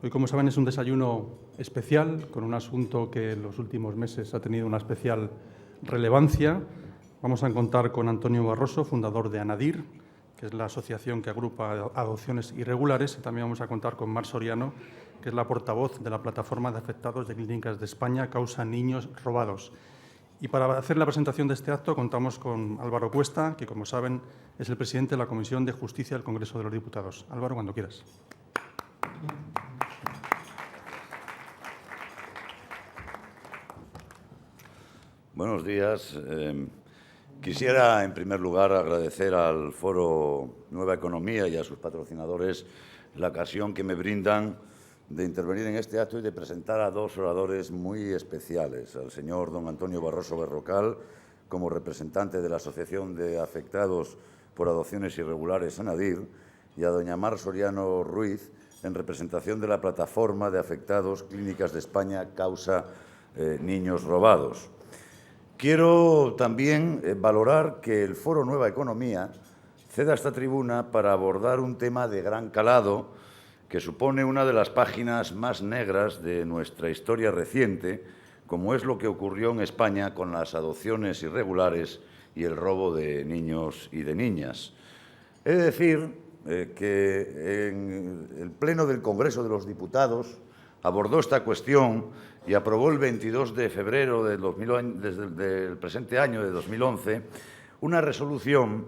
Hoy, como saben, es un desayuno especial con un asunto que en los últimos meses ha tenido una especial relevancia. Vamos a contar con Antonio Barroso, fundador de ANADIR, que es la asociación que agrupa adopciones irregulares, y también vamos a contar con Mar Soriano, que es la portavoz de la Plataforma de Afectados de Clínicas de España Causa Niños Robados. Y para hacer la presentación de este acto contamos con Álvaro Cuesta, que, como saben, es el presidente de la Comisión de Justicia del Congreso de los Diputados. Álvaro, cuando quieras. Buenos días. Quisiera, en primer lugar, agradecer al Foro Nueva Economía y a sus patrocinadores la ocasión que me brindan de intervenir en este acto y de presentar a dos oradores muy especiales, al señor don Antonio Barroso Berrocal, como representante de la Asociación de Afectados por Adopciones Irregulares ANADIR, y a doña Mar Soriano Ruiz, en representación de la Plataforma de Afectados Clínicas de España Causa Niños Robados. Quiero también valorar que el Foro Nueva Economía ceda esta tribuna para abordar un tema de gran calado que supone una de las páginas más negras de nuestra historia reciente, como es lo que ocurrió en España con las adopciones irregulares y el robo de niños y de niñas. He de decir que en el Pleno del Congreso de los Diputados abordó esta cuestión y aprobó el 22 de febrero del presente año, de 2011, una resolución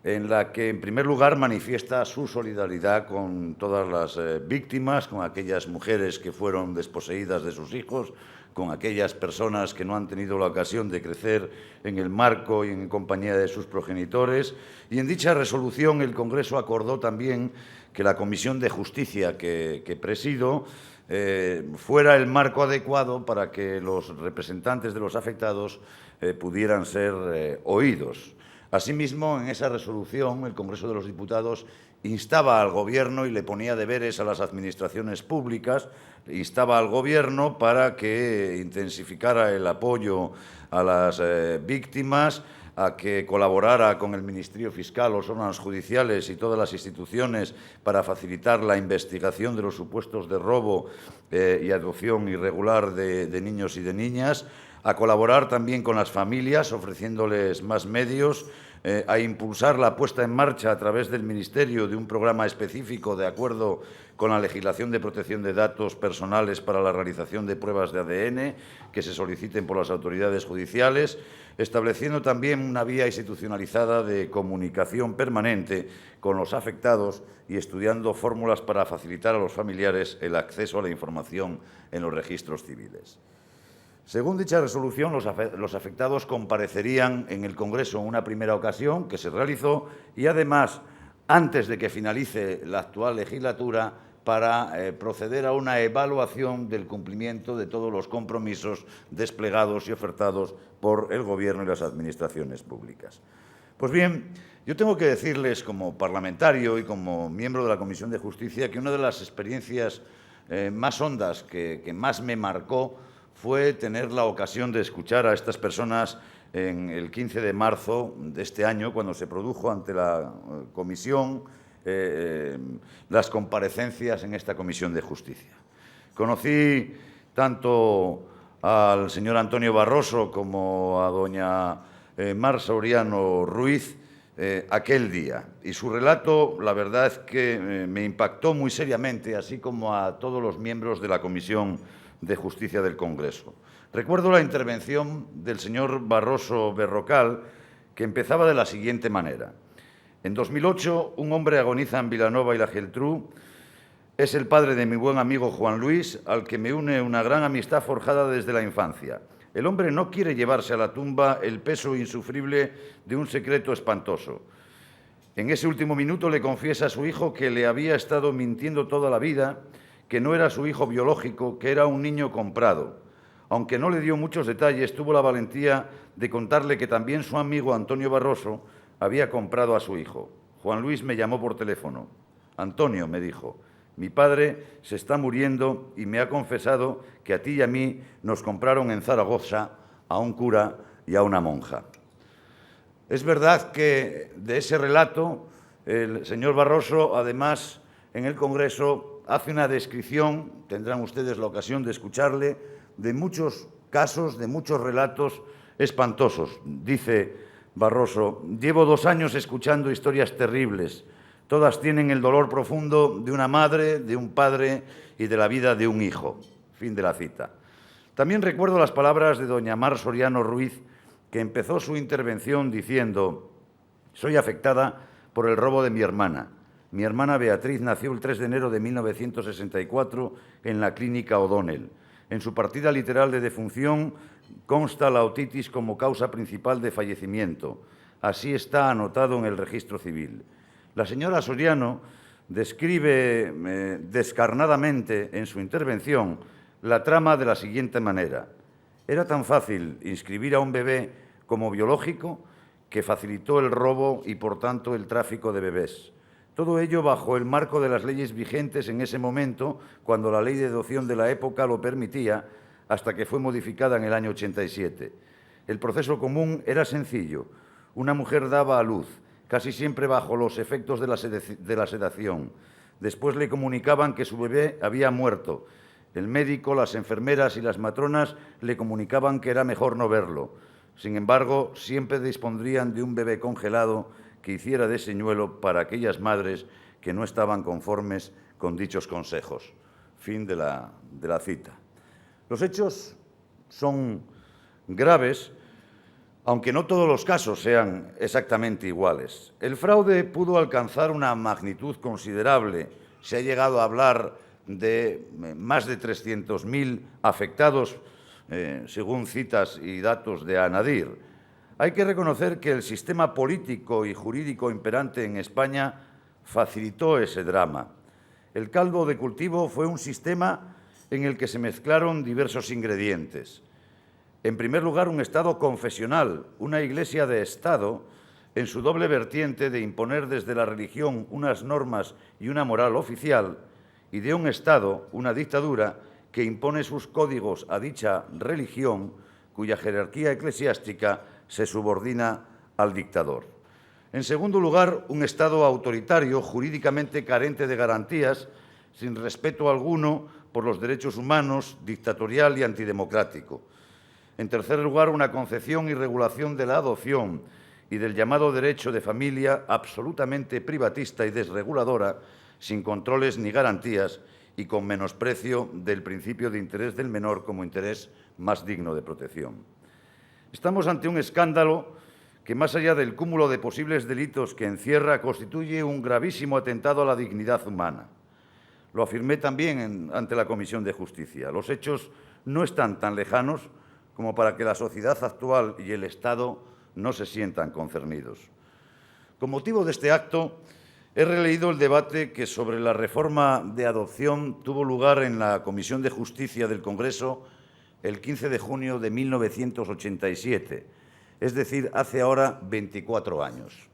en la que, en primer lugar, manifiesta su solidaridad con todas las víctimas, con aquellas mujeres que fueron desposeídas de sus hijos, con aquellas personas que no han tenido la ocasión de crecer en el marco y en compañía de sus progenitores. Y en dicha resolución el Congreso acordó también que la Comisión de Justicia que presido fuera el marco adecuado para que los representantes de los afectados pudieran ser oídos. Asimismo, en esa resolución, el Congreso de los Diputados instaba al Gobierno y le ponía deberes a las administraciones públicas, instaba al Gobierno para que intensificara el apoyo a las víctimas, a que colaborara con el Ministerio Fiscal, los órganos judiciales y todas las instituciones para facilitar la investigación de los supuestos de robo y adopción irregular de niños y de niñas, a colaborar también con las familias, ofreciéndoles más medios, a impulsar la puesta en marcha a través del Ministerio de un programa específico de acuerdo con la legislación de protección de datos personales para la realización de pruebas de ADN que se soliciten por las autoridades judiciales, estableciendo también una vía institucionalizada de comunicación permanente con los afectados y estudiando fórmulas para facilitar a los familiares el acceso a la información en los registros civiles. Según dicha resolución, los afectados comparecerían en el Congreso en una primera ocasión, que se realizó, y además, antes de que finalice la actual legislatura, para proceder a una evaluación del cumplimiento de todos los compromisos desplegados y ofertados por el Gobierno y las administraciones públicas. Pues bien, yo tengo que decirles, como parlamentario y como miembro de la Comisión de Justicia, que una de las experiencias más hondas que más me marcó fue tener la ocasión de escuchar a estas personas en el 15 de marzo de este año, cuando se produjo ante la Comisión las comparecencias en esta Comisión de Justicia. Conocí tanto al señor Antonio Barroso como a doña Mar Soriano Ruiz aquel día, y su relato, la verdad es que me impactó muy seriamente, así como a todos los miembros de la Comisión de Justicia del Congreso. Recuerdo la intervención del señor Barroso Berrocal, que empezaba de la siguiente manera. En 2008, un hombre agoniza en Vilanova y la Geltrú. Es el padre de mi buen amigo Juan Luis, al que me une una gran amistad forjada desde la infancia. El hombre no quiere llevarse a la tumba el peso insufrible de un secreto espantoso. En ese último minuto le confiesa a su hijo que le había estado mintiendo toda la vida, que no era su hijo biológico, que era un niño comprado. Aunque no le dio muchos detalles, tuvo la valentía de contarle que también su amigo Antonio Barroso había comprado a su hijo. Juan Luis me llamó por teléfono. Antonio, me dijo, mi padre se está muriendo y me ha confesado que a ti y a mí nos compraron en Zaragoza a un cura y a una monja. Es verdad que de ese relato el señor Barroso, además, en el Congreso hace una descripción, tendrán ustedes la ocasión de escucharle, de muchos casos, de muchos relatos espantosos. Dice Barroso: llevo 2 años escuchando historias terribles. Todas tienen el dolor profundo de una madre, de un padre y de la vida de un hijo. Fin de la cita. También recuerdo las palabras de doña Mar Soriano Ruiz, que empezó su intervención diciendo: soy afectada por el robo de mi hermana. Mi hermana Beatriz nació el 3 de enero de 1964 en la clínica O'Donnell. En su partida literal de defunción consta la otitis como causa principal de fallecimiento. Así está anotado en el registro civil. La señora Soriano describe descarnadamente en su intervención la trama de la siguiente manera: era tan fácil inscribir a un bebé como biológico que facilitó el robo y, por tanto, el tráfico de bebés. Todo ello bajo el marco de las leyes vigentes en ese momento, cuando la ley de adopción de la época lo permitía, hasta que fue modificada en el año 87. El proceso común era sencillo. Una mujer daba a luz, casi siempre bajo los efectos de la sedación. Después le comunicaban que su bebé había muerto. El médico, las enfermeras y las matronas le comunicaban que era mejor no verlo. Sin embargo, siempre dispondrían de un bebé congelado que hiciera de señuelo para aquellas madres que no estaban conformes con dichos consejos. Fin de la cita. Los hechos son graves, aunque no todos los casos sean exactamente iguales. El fraude pudo alcanzar una magnitud considerable. Se ha llegado a hablar de más de 300.000 afectados, según citas y datos de ANADIR. Hay que reconocer que el sistema político y jurídico imperante en España facilitó ese drama. El caldo de cultivo fue un sistema en el que se mezclaron diversos ingredientes. En primer lugar, un Estado confesional, una Iglesia de Estado, en su doble vertiente de imponer desde la religión unas normas y una moral oficial, y de un Estado, una dictadura, que impone sus códigos a dicha religión, cuya jerarquía eclesiástica se subordina al dictador. En segundo lugar, un Estado autoritario, jurídicamente carente de garantías, sin respeto alguno por los derechos humanos, dictatorial y antidemocrático. En tercer lugar, una concepción y regulación de la adopción y del llamado derecho de familia absolutamente privatista y desreguladora, sin controles ni garantías y con menosprecio del principio de interés del menor como interés más digno de protección. Estamos ante un escándalo que, más allá del cúmulo de posibles delitos que encierra, constituye un gravísimo atentado a la dignidad humana. Lo afirmé también ante la Comisión de Justicia. Los hechos no están tan lejanos como para que la sociedad actual y el Estado no se sientan concernidos. Con motivo de este acto, he releído el debate que sobre la reforma de adopción tuvo lugar en la Comisión de Justicia del Congreso el 15 de junio de 1987, es decir, hace ahora 24 años.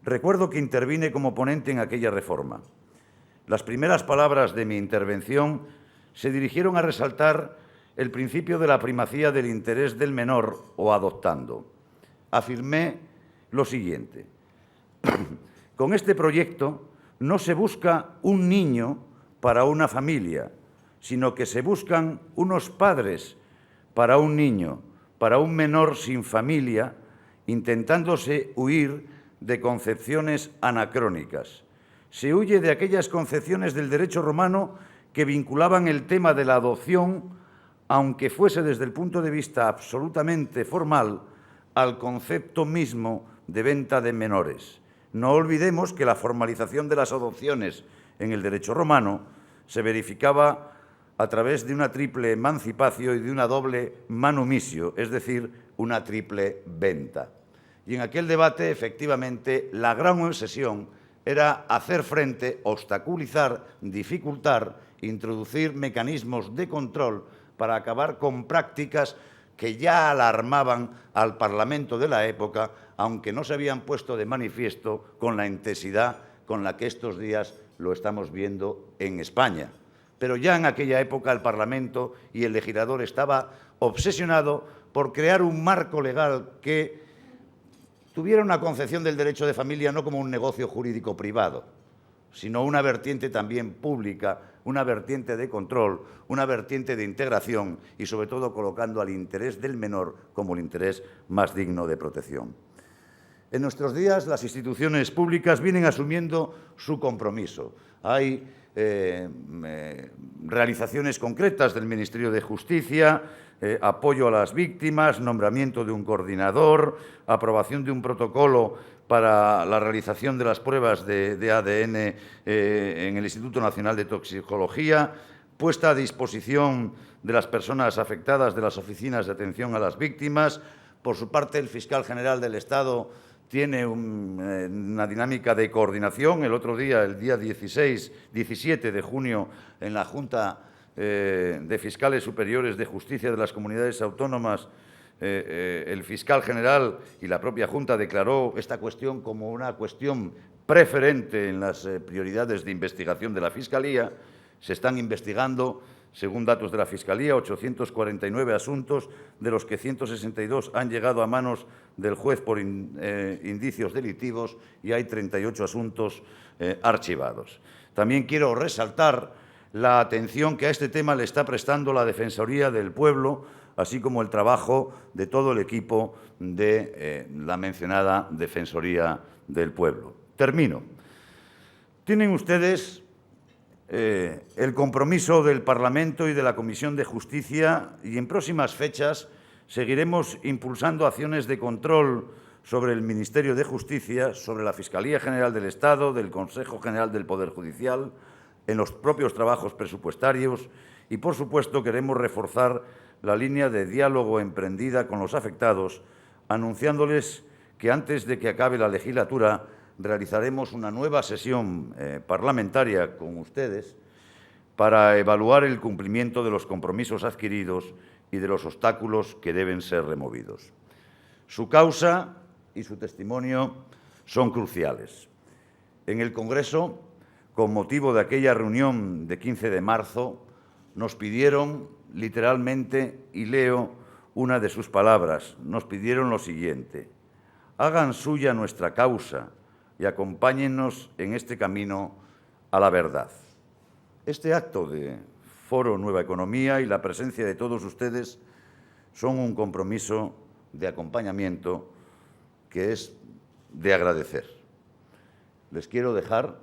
Recuerdo que intervine como ponente en aquella reforma. Las primeras palabras de mi intervención se dirigieron a resaltar el principio de la primacía del interés del menor o adoptando. Afirmé lo siguiente: con este proyecto no se busca un niño para una familia, sino que se buscan unos padres para un niño, para un menor sin familia, intentándose huir de concepciones anacrónicas. Se huye de aquellas concepciones del derecho romano que vinculaban el tema de la adopción, aunque fuese desde el punto de vista absolutamente formal, al concepto mismo de venta de menores. No olvidemos que la formalización de las adopciones en el derecho romano se verificaba a través de una triple emancipatio y de una doble manumisio, es decir, una triple venta. Y en aquel debate, efectivamente, la gran obsesión era hacer frente, obstaculizar, dificultar, introducir mecanismos de control para acabar con prácticas que ya alarmaban al Parlamento de la época, aunque no se habían puesto de manifiesto con la intensidad con la que estos días lo estamos viendo en España. Pero ya en aquella época el Parlamento y el legislador estaba obsesionado por crear un marco legal que tuviera una concepción del derecho de familia no como un negocio jurídico privado, sino una vertiente también pública, una vertiente de control, una vertiente de integración y, sobre todo, colocando al interés del menor como el interés más digno de protección. En nuestros días, las instituciones públicas vienen asumiendo su compromiso. Hay realizaciones concretas del Ministerio de Justicia, apoyo a las víctimas, nombramiento de un coordinador, aprobación de un protocolo para la realización de las pruebas de ADN en el Instituto Nacional de Toxicología, puesta a disposición de las personas afectadas de las oficinas de atención a las víctimas. Por su parte, el fiscal general del Estado tiene una dinámica de coordinación. El otro día, el día 17 de junio, en la Junta de Fiscales Superiores de Justicia de las Comunidades Autónomas, el fiscal general y la propia Junta declaró esta cuestión como una cuestión preferente en las prioridades de investigación de la Fiscalía. Se están investigando, según datos de la Fiscalía, 849 asuntos, de los que 162 han llegado a manos del juez por indicios delictivos y hay 38 asuntos archivados. También quiero resaltar la atención que a este tema le está prestando la Defensoría del Pueblo, así como el trabajo de todo el equipo de la mencionada Defensoría del Pueblo. Termino. Tienen ustedes el compromiso del Parlamento y de la Comisión de Justicia, y en próximas fechas seguiremos impulsando acciones de control sobre el Ministerio de Justicia, sobre la Fiscalía General del Estado, del Consejo General del Poder Judicial, en los propios trabajos presupuestarios y, por supuesto, queremos reforzar la línea de diálogo emprendida con los afectados, anunciándoles que antes de que acabe la legislatura realizaremos una nueva sesión parlamentaria con ustedes para evaluar el cumplimiento de los compromisos adquiridos y de los obstáculos que deben ser removidos. Su causa y su testimonio son cruciales. En el Congreso, con motivo de aquella reunión de 15 de marzo, nos pidieron literalmente, y leo una de sus palabras, nos pidieron lo siguiente: hagan suya nuestra causa y acompáñennos en este camino a la verdad. Este acto de Foro Nueva Economía y la presencia de todos ustedes son un compromiso de acompañamiento que es de agradecer. Les quiero dejar,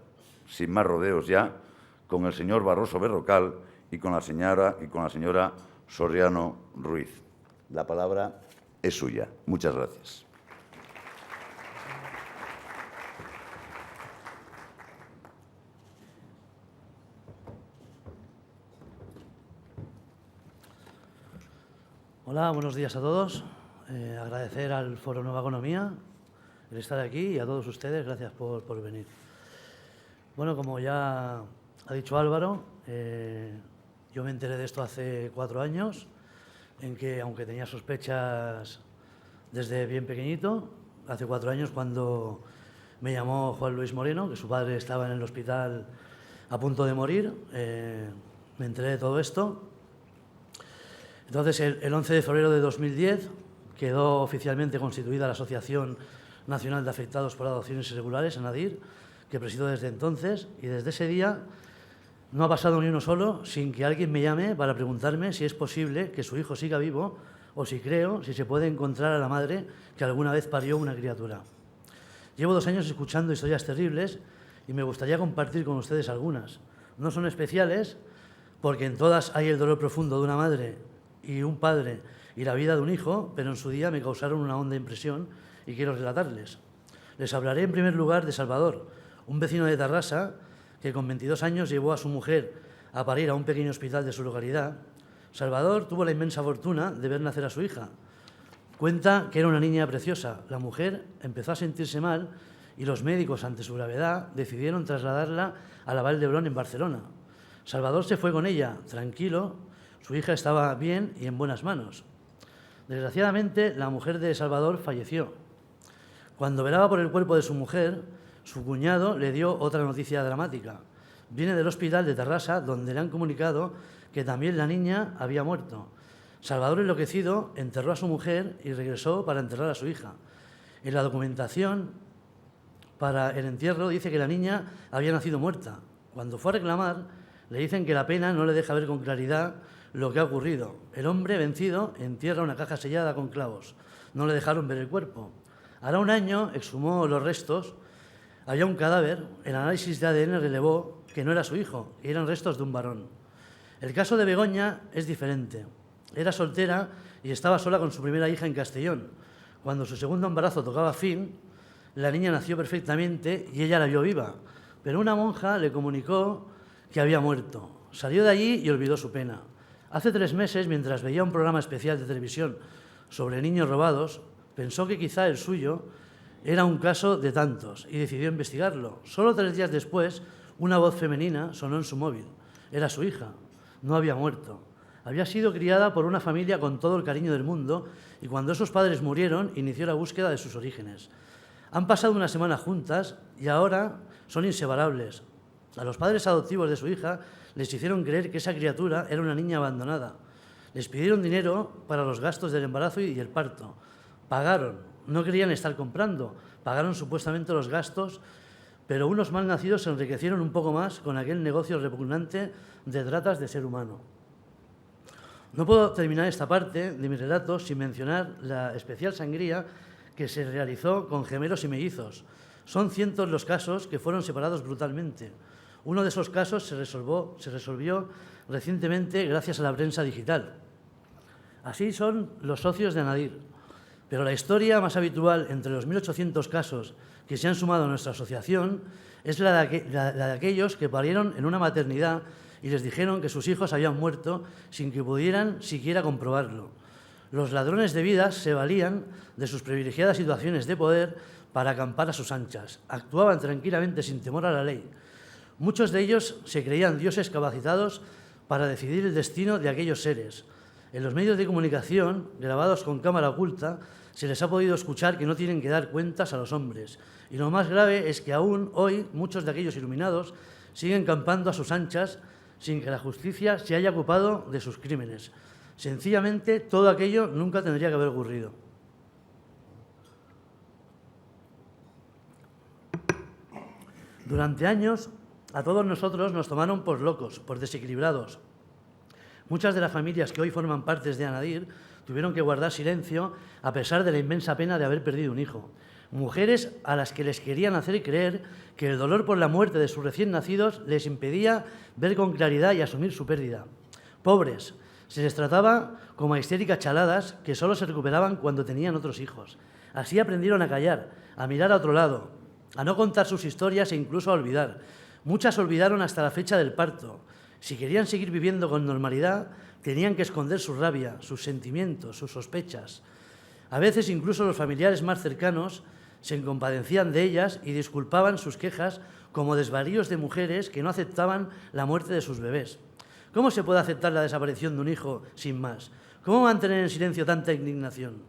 sin más rodeos ya, con el señor Barroso Berrocal y con la señora Soriano Ruiz. La palabra es suya. Muchas gracias. Hola, buenos días a todos. Agradecer al Foro Nueva Economía el estar aquí y a todos ustedes, gracias por venir. Bueno, como ya ha dicho Álvaro, yo me enteré de esto hace 4 años, en que, aunque tenía sospechas desde bien pequeñito, hace 4 años cuando me llamó Juan Luis Moreno, que su padre estaba en el hospital a punto de morir, me enteré de todo esto. Entonces, el 11 de febrero de 2010 quedó oficialmente constituida la Asociación Nacional de Afectados por Adopciones Irregulares, ANADIR, que presido desde entonces, y desde ese día no ha pasado ni uno solo sin que alguien me llame para preguntarme si es posible que su hijo siga vivo o si se puede encontrar a la madre que alguna vez parió una criatura. Llevo 2 años escuchando historias terribles y me gustaría compartir con ustedes algunas. No son especiales porque en todas hay el dolor profundo de una madre y un padre y la vida de un hijo, pero en su día me causaron una honda impresión y quiero relatarles. Les hablaré en primer lugar de Salvador, un vecino de Tarrasa que con 22 años llevó a su mujer a parir a un pequeño hospital de su localidad. Salvador tuvo la inmensa fortuna de ver nacer a su hija. Cuenta que era una niña preciosa. La mujer empezó a sentirse mal y los médicos, ante su gravedad, decidieron trasladarla a la Vall d'Hebron en Barcelona. Salvador se fue con ella, tranquilo. Su hija estaba bien y en buenas manos. Desgraciadamente, la mujer de Salvador falleció. Cuando velaba por el cuerpo de su mujer, su cuñado le dio otra noticia dramática. Viene del hospital de Tarrasa, donde le han comunicado que también la niña había muerto. Salvador, enloquecido, enterró a su mujer y regresó para enterrar a su hija. En la documentación para el entierro dice que la niña había nacido muerta. Cuando fue a reclamar, le dicen que la pena no le deja ver con claridad lo que ha ocurrido. El hombre, vencido, entierra una caja sellada con clavos. No le dejaron ver el cuerpo. Hará un año exhumó los restos. Había un cadáver. El análisis de ADN relevó que no era su hijo, y eran restos de un varón. El caso de Begoña es diferente. Era soltera y estaba sola con su primera hija en Castellón. Cuando su segundo embarazo tocaba fin, la niña nació perfectamente y ella la vio viva, pero una monja le comunicó que había muerto. Salió de allí y olvidó su pena. Hace 3 meses, mientras veía un programa especial de televisión sobre niños robados, pensó que quizá el suyo era un caso de tantos y decidió investigarlo. Solo 3 días después, una voz femenina sonó en su móvil. Era su hija. No había muerto. Había sido criada por una familia con todo el cariño del mundo y cuando esos padres murieron, inició la búsqueda de sus orígenes. Han pasado una semana juntas y ahora son inseparables. A los padres adoptivos de su hija les hicieron creer que esa criatura era una niña abandonada. Les pidieron dinero para los gastos del embarazo y el parto. Pagaron. No querían estar comprando. Pagaron supuestamente los gastos, pero unos malnacidos se enriquecieron un poco más con aquel negocio repugnante de tratas de ser humano. No puedo terminar esta parte de mi relato sin mencionar la especial sangría que se realizó con gemelos y mellizos. Son cientos los casos que fueron separados brutalmente. Uno de esos casos se resolvió recientemente gracias a la prensa digital. Así son los socios de Anadir. Pero la historia más habitual entre los 1.800 casos que se han sumado a nuestra asociación es la de aquellos que parieron en una maternidad y les dijeron que sus hijos habían muerto sin que pudieran siquiera comprobarlo. Los ladrones de vidas se valían de sus privilegiadas situaciones de poder para acampar a sus anchas. Actuaban tranquilamente sin temor a la ley. Muchos de ellos se creían dioses capacitados para decidir el destino de aquellos seres. En los medios de comunicación, grabados con cámara oculta, se les ha podido escuchar que no tienen que dar cuentas a los hombres. Y lo más grave es que aún hoy muchos de aquellos iluminados siguen campando a sus anchas sin que la justicia se haya ocupado de sus crímenes. Sencillamente, todo aquello nunca tendría que haber ocurrido. Durante años, a todos nosotros nos tomaron por locos, por desequilibrados. Muchas de las familias que hoy forman parte de Anadir tuvieron que guardar silencio a pesar de la inmensa pena de haber perdido un hijo. Mujeres a las que les querían hacer creer que el dolor por la muerte de sus recién nacidos les impedía ver con claridad y asumir su pérdida. Pobres, se les trataba como a histéricas chaladas que solo se recuperaban cuando tenían otros hijos. Así aprendieron a callar, a mirar a otro lado, a no contar sus historias e incluso a olvidar. Muchas olvidaron hasta la fecha del parto. Si querían seguir viviendo con normalidad, tenían que esconder su rabia, sus sentimientos, sus sospechas. A veces incluso los familiares más cercanos se compadecían de ellas y disculpaban sus quejas como desvaríos de mujeres que no aceptaban la muerte de sus bebés. ¿Cómo se puede aceptar la desaparición de un hijo sin más? ¿Cómo mantener en silencio tanta indignación?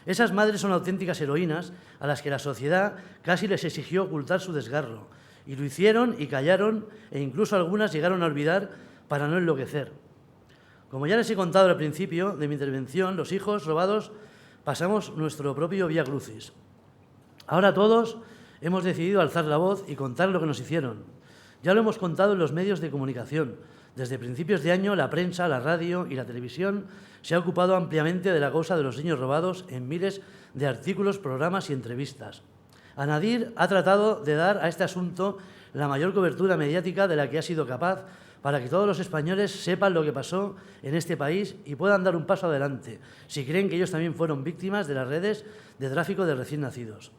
Esas madres son auténticas heroínas a las que la sociedad casi les exigió ocultar su desgarro. Y lo hicieron y callaron e incluso algunas llegaron a olvidar para no enloquecer. Como ya les he contado al principio de mi intervención, los hijos robados pasamos nuestro propio vía crucis. Ahora todos hemos decidido alzar la voz y contar lo que nos hicieron. Ya lo hemos contado en los medios de comunicación. Desde principios de año, la prensa, la radio y la televisión se ha ocupado ampliamente de la causa de los niños robados en miles de artículos, programas y entrevistas. Anadir ha tratado de dar a este asunto la mayor cobertura mediática de la que ha sido capaz para que todos los españoles sepan lo que pasó en este país y puedan dar un paso adelante, si creen que ellos también fueron víctimas de las redes de tráfico de recién nacidos.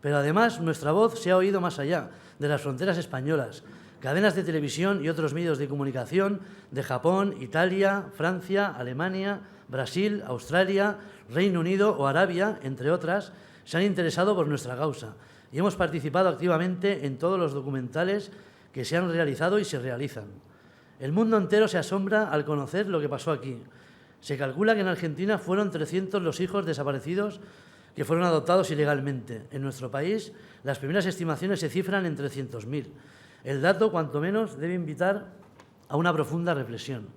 Pero además nuestra voz se ha oído más allá de las fronteras españolas. Cadenas de televisión y otros medios de comunicación de Japón, Italia, Francia, Alemania, Brasil, Australia, Reino Unido o Arabia, entre otras, se han interesado por nuestra causa y hemos participado activamente en todos los documentales que se han realizado y se realizan. El mundo entero se asombra al conocer lo que pasó aquí. Se calcula que en Argentina fueron 300 los hijos desaparecidos que fueron adoptados ilegalmente. En nuestro país, las primeras estimaciones se cifran en 300.000. El dato, cuanto menos, debe invitar a una profunda reflexión.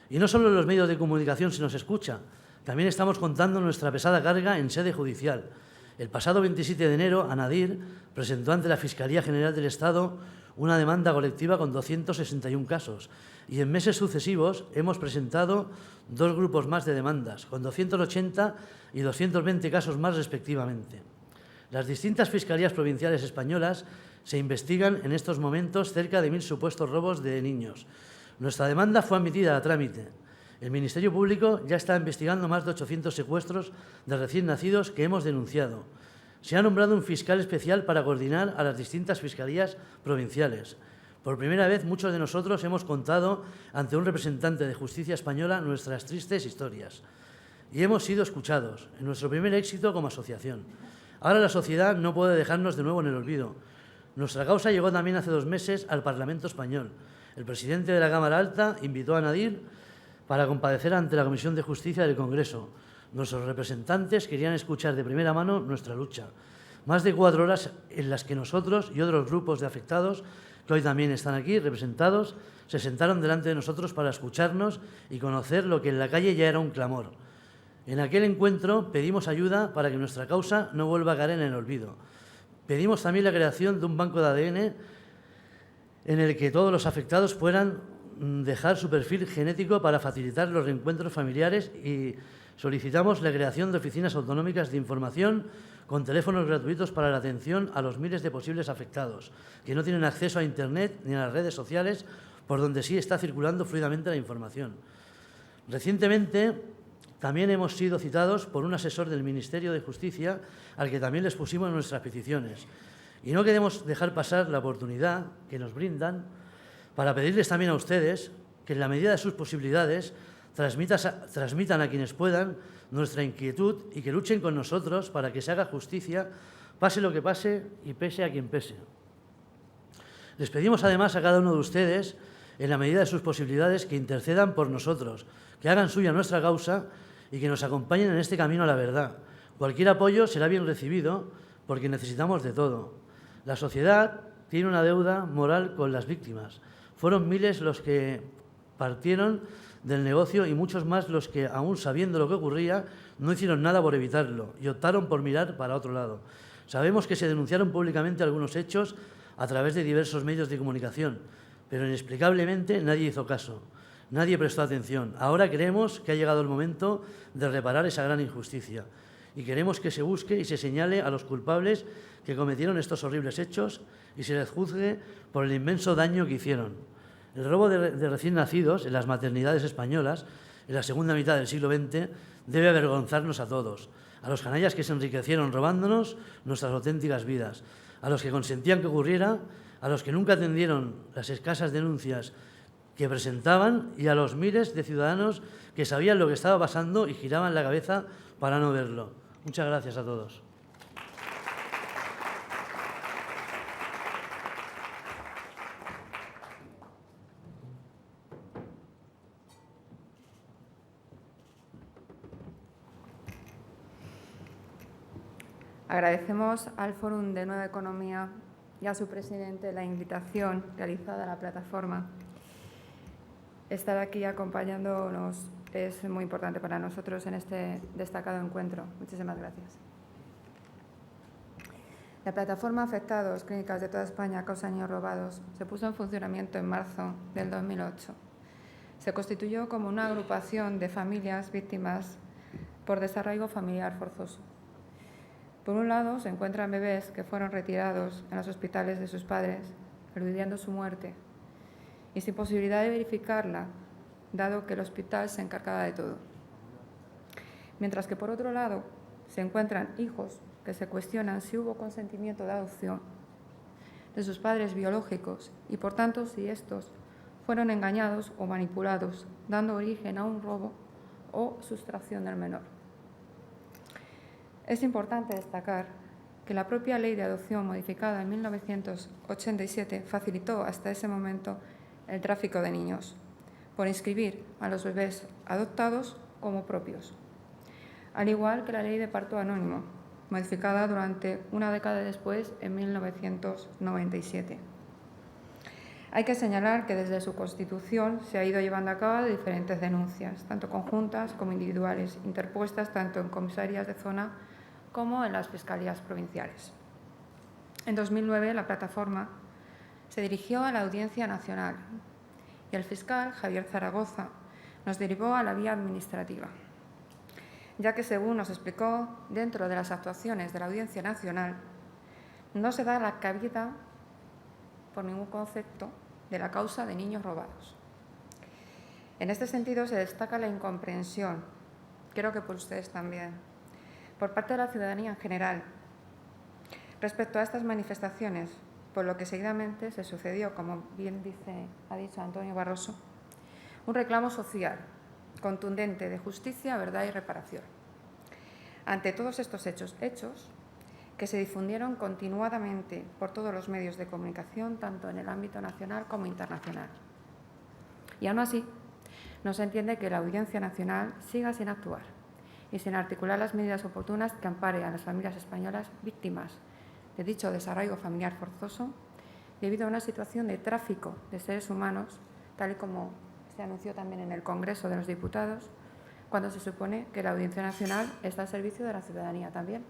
Y no solo en los medios de comunicación se nos escucha, también estamos contando nuestra pesada carga en sede judicial. El pasado 27 de enero, Anadir presentó ante la Fiscalía General del Estado una demanda colectiva con 261 casos y en meses sucesivos hemos presentado 2 grupos más de demandas, con 280 y 220 casos más respectivamente. Las distintas fiscalías provinciales españolas se investigan en estos momentos cerca de 1000 supuestos robos de niños. Nuestra demanda fue admitida a trámite. El Ministerio Público ya está investigando más de 800 secuestros de recién nacidos que hemos denunciado. Se ha nombrado un fiscal especial para coordinar a las distintas fiscalías provinciales. Por primera vez, muchos de nosotros hemos contado ante un representante de justicia española nuestras tristes historias. Y hemos sido escuchados en nuestro primer éxito como asociación. Ahora la sociedad no puede dejarnos de nuevo en el olvido. Nuestra causa llegó también hace 2 meses al Parlamento español. El presidente de la Cámara Alta invitó a Anadir para comparecer ante la Comisión de Justicia del Congreso. Nuestros representantes querían escuchar de primera mano nuestra lucha. Más de 4 horas en las que nosotros y otros grupos de afectados, que hoy también están aquí representados, se sentaron delante de nosotros para escucharnos y conocer lo que en la calle ya era un clamor. En aquel encuentro pedimos ayuda para que nuestra causa no vuelva a caer en el olvido. Pedimos también la creación de un banco de ADN en el que todos los afectados puedan dejar su perfil genético para facilitar los reencuentros familiares y solicitamos la creación de oficinas autonómicas de información con teléfonos gratuitos para la atención a los miles de posibles afectados que no tienen acceso a Internet ni a las redes sociales por donde sí está circulando fluidamente la información. Recientemente también hemos sido citados por un asesor del Ministerio de Justicia al que también les pusimos nuestras peticiones. Y no queremos dejar pasar la oportunidad que nos brindan para pedirles también a ustedes que en la medida de sus posibilidades transmitan a quienes puedan nuestra inquietud y que luchen con nosotros para que se haga justicia, pase lo que pase y pese a quien pese. Les pedimos además a cada uno de ustedes, en la medida de sus posibilidades, que intercedan por nosotros, que hagan suya nuestra causa y que nos acompañen en este camino a la verdad. Cualquier apoyo será bien recibido porque necesitamos de todo. La sociedad tiene una deuda moral con las víctimas. Fueron miles los que partieron del negocio y muchos más los que, aún sabiendo lo que ocurría, no hicieron nada por evitarlo y optaron por mirar para otro lado. Sabemos que se denunciaron públicamente algunos hechos a través de diversos medios de comunicación, pero inexplicablemente nadie hizo caso, nadie prestó atención. Ahora creemos que ha llegado el momento de reparar esa gran injusticia y queremos que se busque y se señale a los culpables que cometieron estos horribles hechos y se les juzgue por el inmenso daño que hicieron. El robo de recién nacidos en las maternidades españolas en la segunda mitad del siglo XX debe avergonzarnos a todos, a los canallas que se enriquecieron robándonos nuestras auténticas vidas, a los que consentían que ocurriera, a los que nunca atendieron las escasas denuncias que presentaban y a los miles de ciudadanos que sabían lo que estaba pasando y giraban la cabeza para no verlo. Muchas gracias a todos. Agradecemos al Fórum de Nueva Economía y a su presidente la invitación realizada a la plataforma. Estar aquí acompañándonos es muy importante para nosotros en este destacado encuentro. Muchísimas gracias. La plataforma Afectados Clínicas de toda España causa niños robados se puso en funcionamiento en marzo del 2008. Se constituyó como una agrupación de familias víctimas por desarraigo familiar forzoso. Por un lado, se encuentran bebés que fueron retirados en los hospitales de sus padres, eludiendo su muerte, y sin posibilidad de verificarla, dado que el hospital se encargaba de todo. Mientras que, por otro lado, se encuentran hijos que se cuestionan si hubo consentimiento de adopción de sus padres biológicos y, por tanto, si estos fueron engañados o manipulados, dando origen a un robo o sustracción del menor. Es importante destacar que la propia Ley de Adopción, modificada en 1987, facilitó hasta ese momento el tráfico de niños, por inscribir a los bebés adoptados como propios, al igual que la Ley de Parto Anónimo, modificada durante una década después, en 1997. Hay que señalar que desde su constitución se ha ido llevando a cabo diferentes denuncias, tanto conjuntas como individuales, interpuestas tanto en comisarías de zona como en las fiscalías provinciales. En 2009, la plataforma se dirigió a la Audiencia Nacional y el fiscal, Javier Zaragoza, nos derivó a la vía administrativa, ya que, según nos explicó, dentro de las actuaciones de la Audiencia Nacional no se da la cabida por ningún concepto de la causa de niños robados. En este sentido, se destaca la incomprensión, creo que por ustedes también, por parte de la ciudadanía en general, respecto a estas manifestaciones, por lo que seguidamente se sucedió, como bien ha dicho Antonio Barroso, un reclamo social contundente de justicia, verdad y reparación. Ante todos estos hechos que se difundieron continuadamente por todos los medios de comunicación, tanto en el ámbito nacional como internacional. Y aún así, no se entiende que la Audiencia Nacional siga sin actuar y sin articular las medidas oportunas que amparen a las familias españolas víctimas de dicho desarraigo familiar forzoso debido a una situación de tráfico de seres humanos, tal y como se anunció también en el Congreso de los Diputados, cuando se supone que la Audiencia Nacional está al servicio de la ciudadanía también.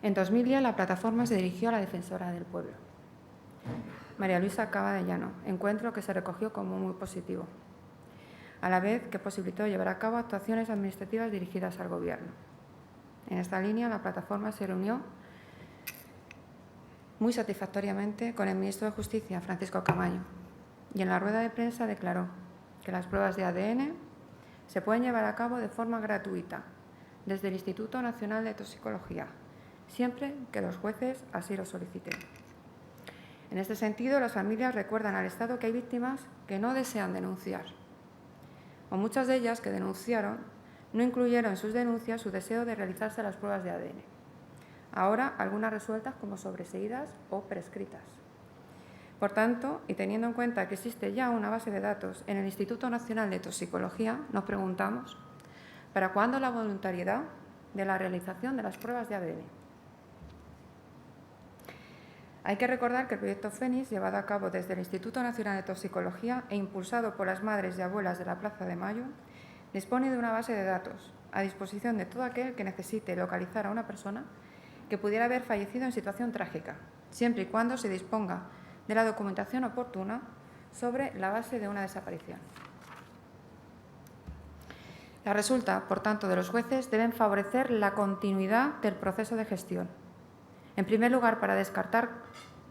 En 2010, la plataforma se dirigió a la Defensora del Pueblo, María Luisa Cava de Llano, encuentro que se recogió como muy positivo, a la vez que posibilitó llevar a cabo actuaciones administrativas dirigidas al Gobierno. En esta línea, la plataforma se reunió muy satisfactoriamente con el ministro de Justicia, Francisco Camaño, y en la rueda de prensa declaró que las pruebas de ADN se pueden llevar a cabo de forma gratuita desde el Instituto Nacional de Toxicología, siempre que los jueces así lo soliciten. En este sentido, las familias recuerdan al Estado que hay víctimas que no desean denunciar, o muchas de ellas que denunciaron no incluyeron en sus denuncias su deseo de realizarse las pruebas de ADN. Ahora, algunas resueltas como sobreseídas o prescritas. Por tanto, y teniendo en cuenta que existe ya una base de datos en el Instituto Nacional de Toxicología, nos preguntamos, ¿para cuándo la voluntariedad de la realización de las pruebas de ADN? Hay que recordar que el proyecto Fénix, llevado a cabo desde el Instituto Nacional de Toxicología e impulsado por las madres y abuelas de la Plaza de Mayo, dispone de una base de datos a disposición de todo aquel que necesite localizar a una persona que pudiera haber fallecido en situación trágica, siempre y cuando se disponga de la documentación oportuna sobre la base de una desaparición. La resulta, por tanto, de los jueces deben favorecer la continuidad del proceso de gestión. En primer lugar, para descartar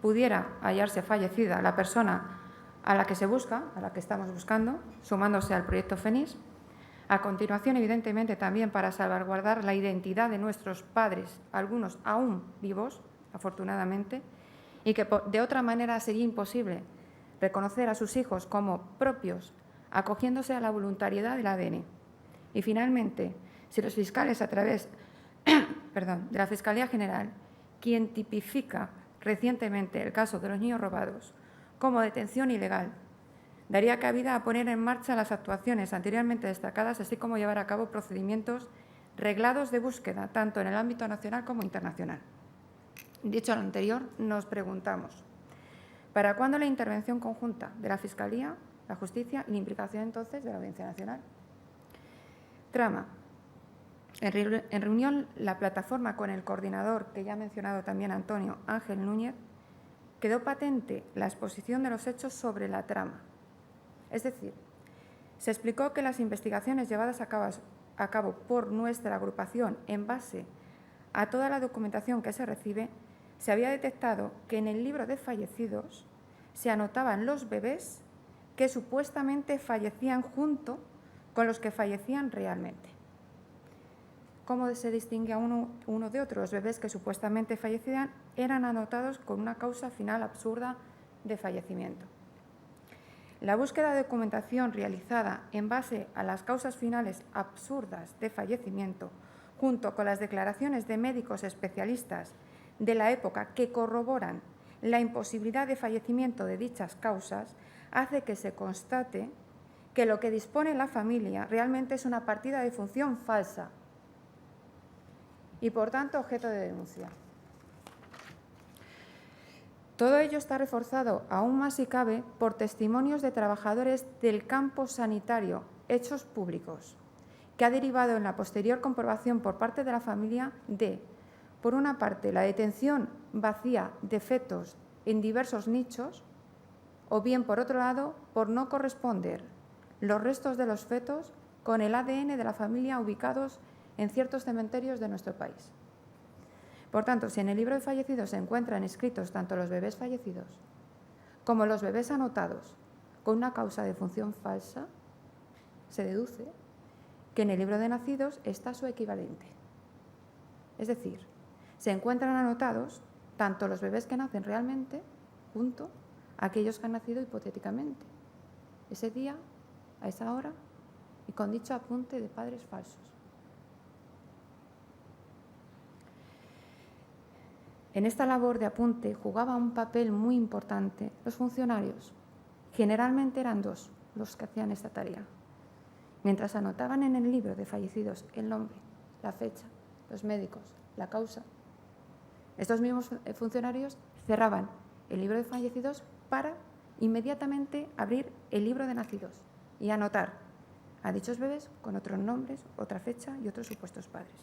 pudiera hallarse fallecida la persona a la que se busca, a la que estamos buscando, sumándose al proyecto Fénix. A continuación, evidentemente, también para salvaguardar la identidad de nuestros padres, algunos aún vivos, afortunadamente, y que de otra manera sería imposible reconocer a sus hijos como propios, acogiéndose a la voluntariedad del ADN. Y finalmente, si los fiscales a través de la Fiscalía General, quien tipifica recientemente el caso de los niños robados como detención ilegal, daría cabida a poner en marcha las actuaciones anteriormente destacadas, así como llevar a cabo procedimientos reglados de búsqueda, tanto en el ámbito nacional como internacional. Dicho lo anterior, nos preguntamos, ¿para cuándo la intervención conjunta de la Fiscalía, la Justicia y la implicación entonces de la Audiencia Nacional? Trama. En reunión, la plataforma con el coordinador, que ya ha mencionado también Antonio, Ángel Núñez, quedó patente la exposición de los hechos sobre la trama. Es decir, se explicó que las investigaciones llevadas a cabo por nuestra agrupación en base a toda la documentación que se recibe, se había detectado que en el libro de fallecidos se anotaban los bebés que supuestamente fallecían junto con los que fallecían realmente. ¿Cómo se distingue a uno de otro? Los bebés que supuestamente fallecían eran anotados con una causa final absurda de fallecimiento. La búsqueda de documentación realizada en base a las causas finales absurdas de fallecimiento, junto con las declaraciones de médicos especialistas de la época que corroboran la imposibilidad de fallecimiento de dichas causas, hace que se constate que lo que dispone la familia realmente es una partida de función falsa y, por tanto, objeto de denuncia. Todo ello está reforzado aún más si cabe por testimonios de trabajadores del campo sanitario, hechos públicos, que ha derivado en la posterior comprobación por parte de la familia de, por una parte, la detención vacía de fetos en diversos nichos, o bien, por otro lado, por no corresponder los restos de los fetos con el ADN de la familia ubicados en ciertos cementerios de nuestro país. Por tanto, si en el libro de fallecidos se encuentran inscritos tanto los bebés fallecidos como los bebés anotados con una causa de defunción falsa, se deduce que en el libro de nacidos está su equivalente. Es decir, se encuentran anotados tanto los bebés que nacen realmente junto a aquellos que han nacido hipotéticamente, ese día, a esa hora y con dicho apunte de padres falsos. En esta labor de apunte jugaba un papel muy importante los funcionarios. Generalmente eran dos los que hacían esta tarea. Mientras anotaban en el libro de fallecidos el nombre, la fecha, los médicos, la causa, estos mismos funcionarios cerraban el libro de fallecidos para inmediatamente abrir el libro de nacidos y anotar a dichos bebés con otros nombres, otra fecha y otros supuestos padres.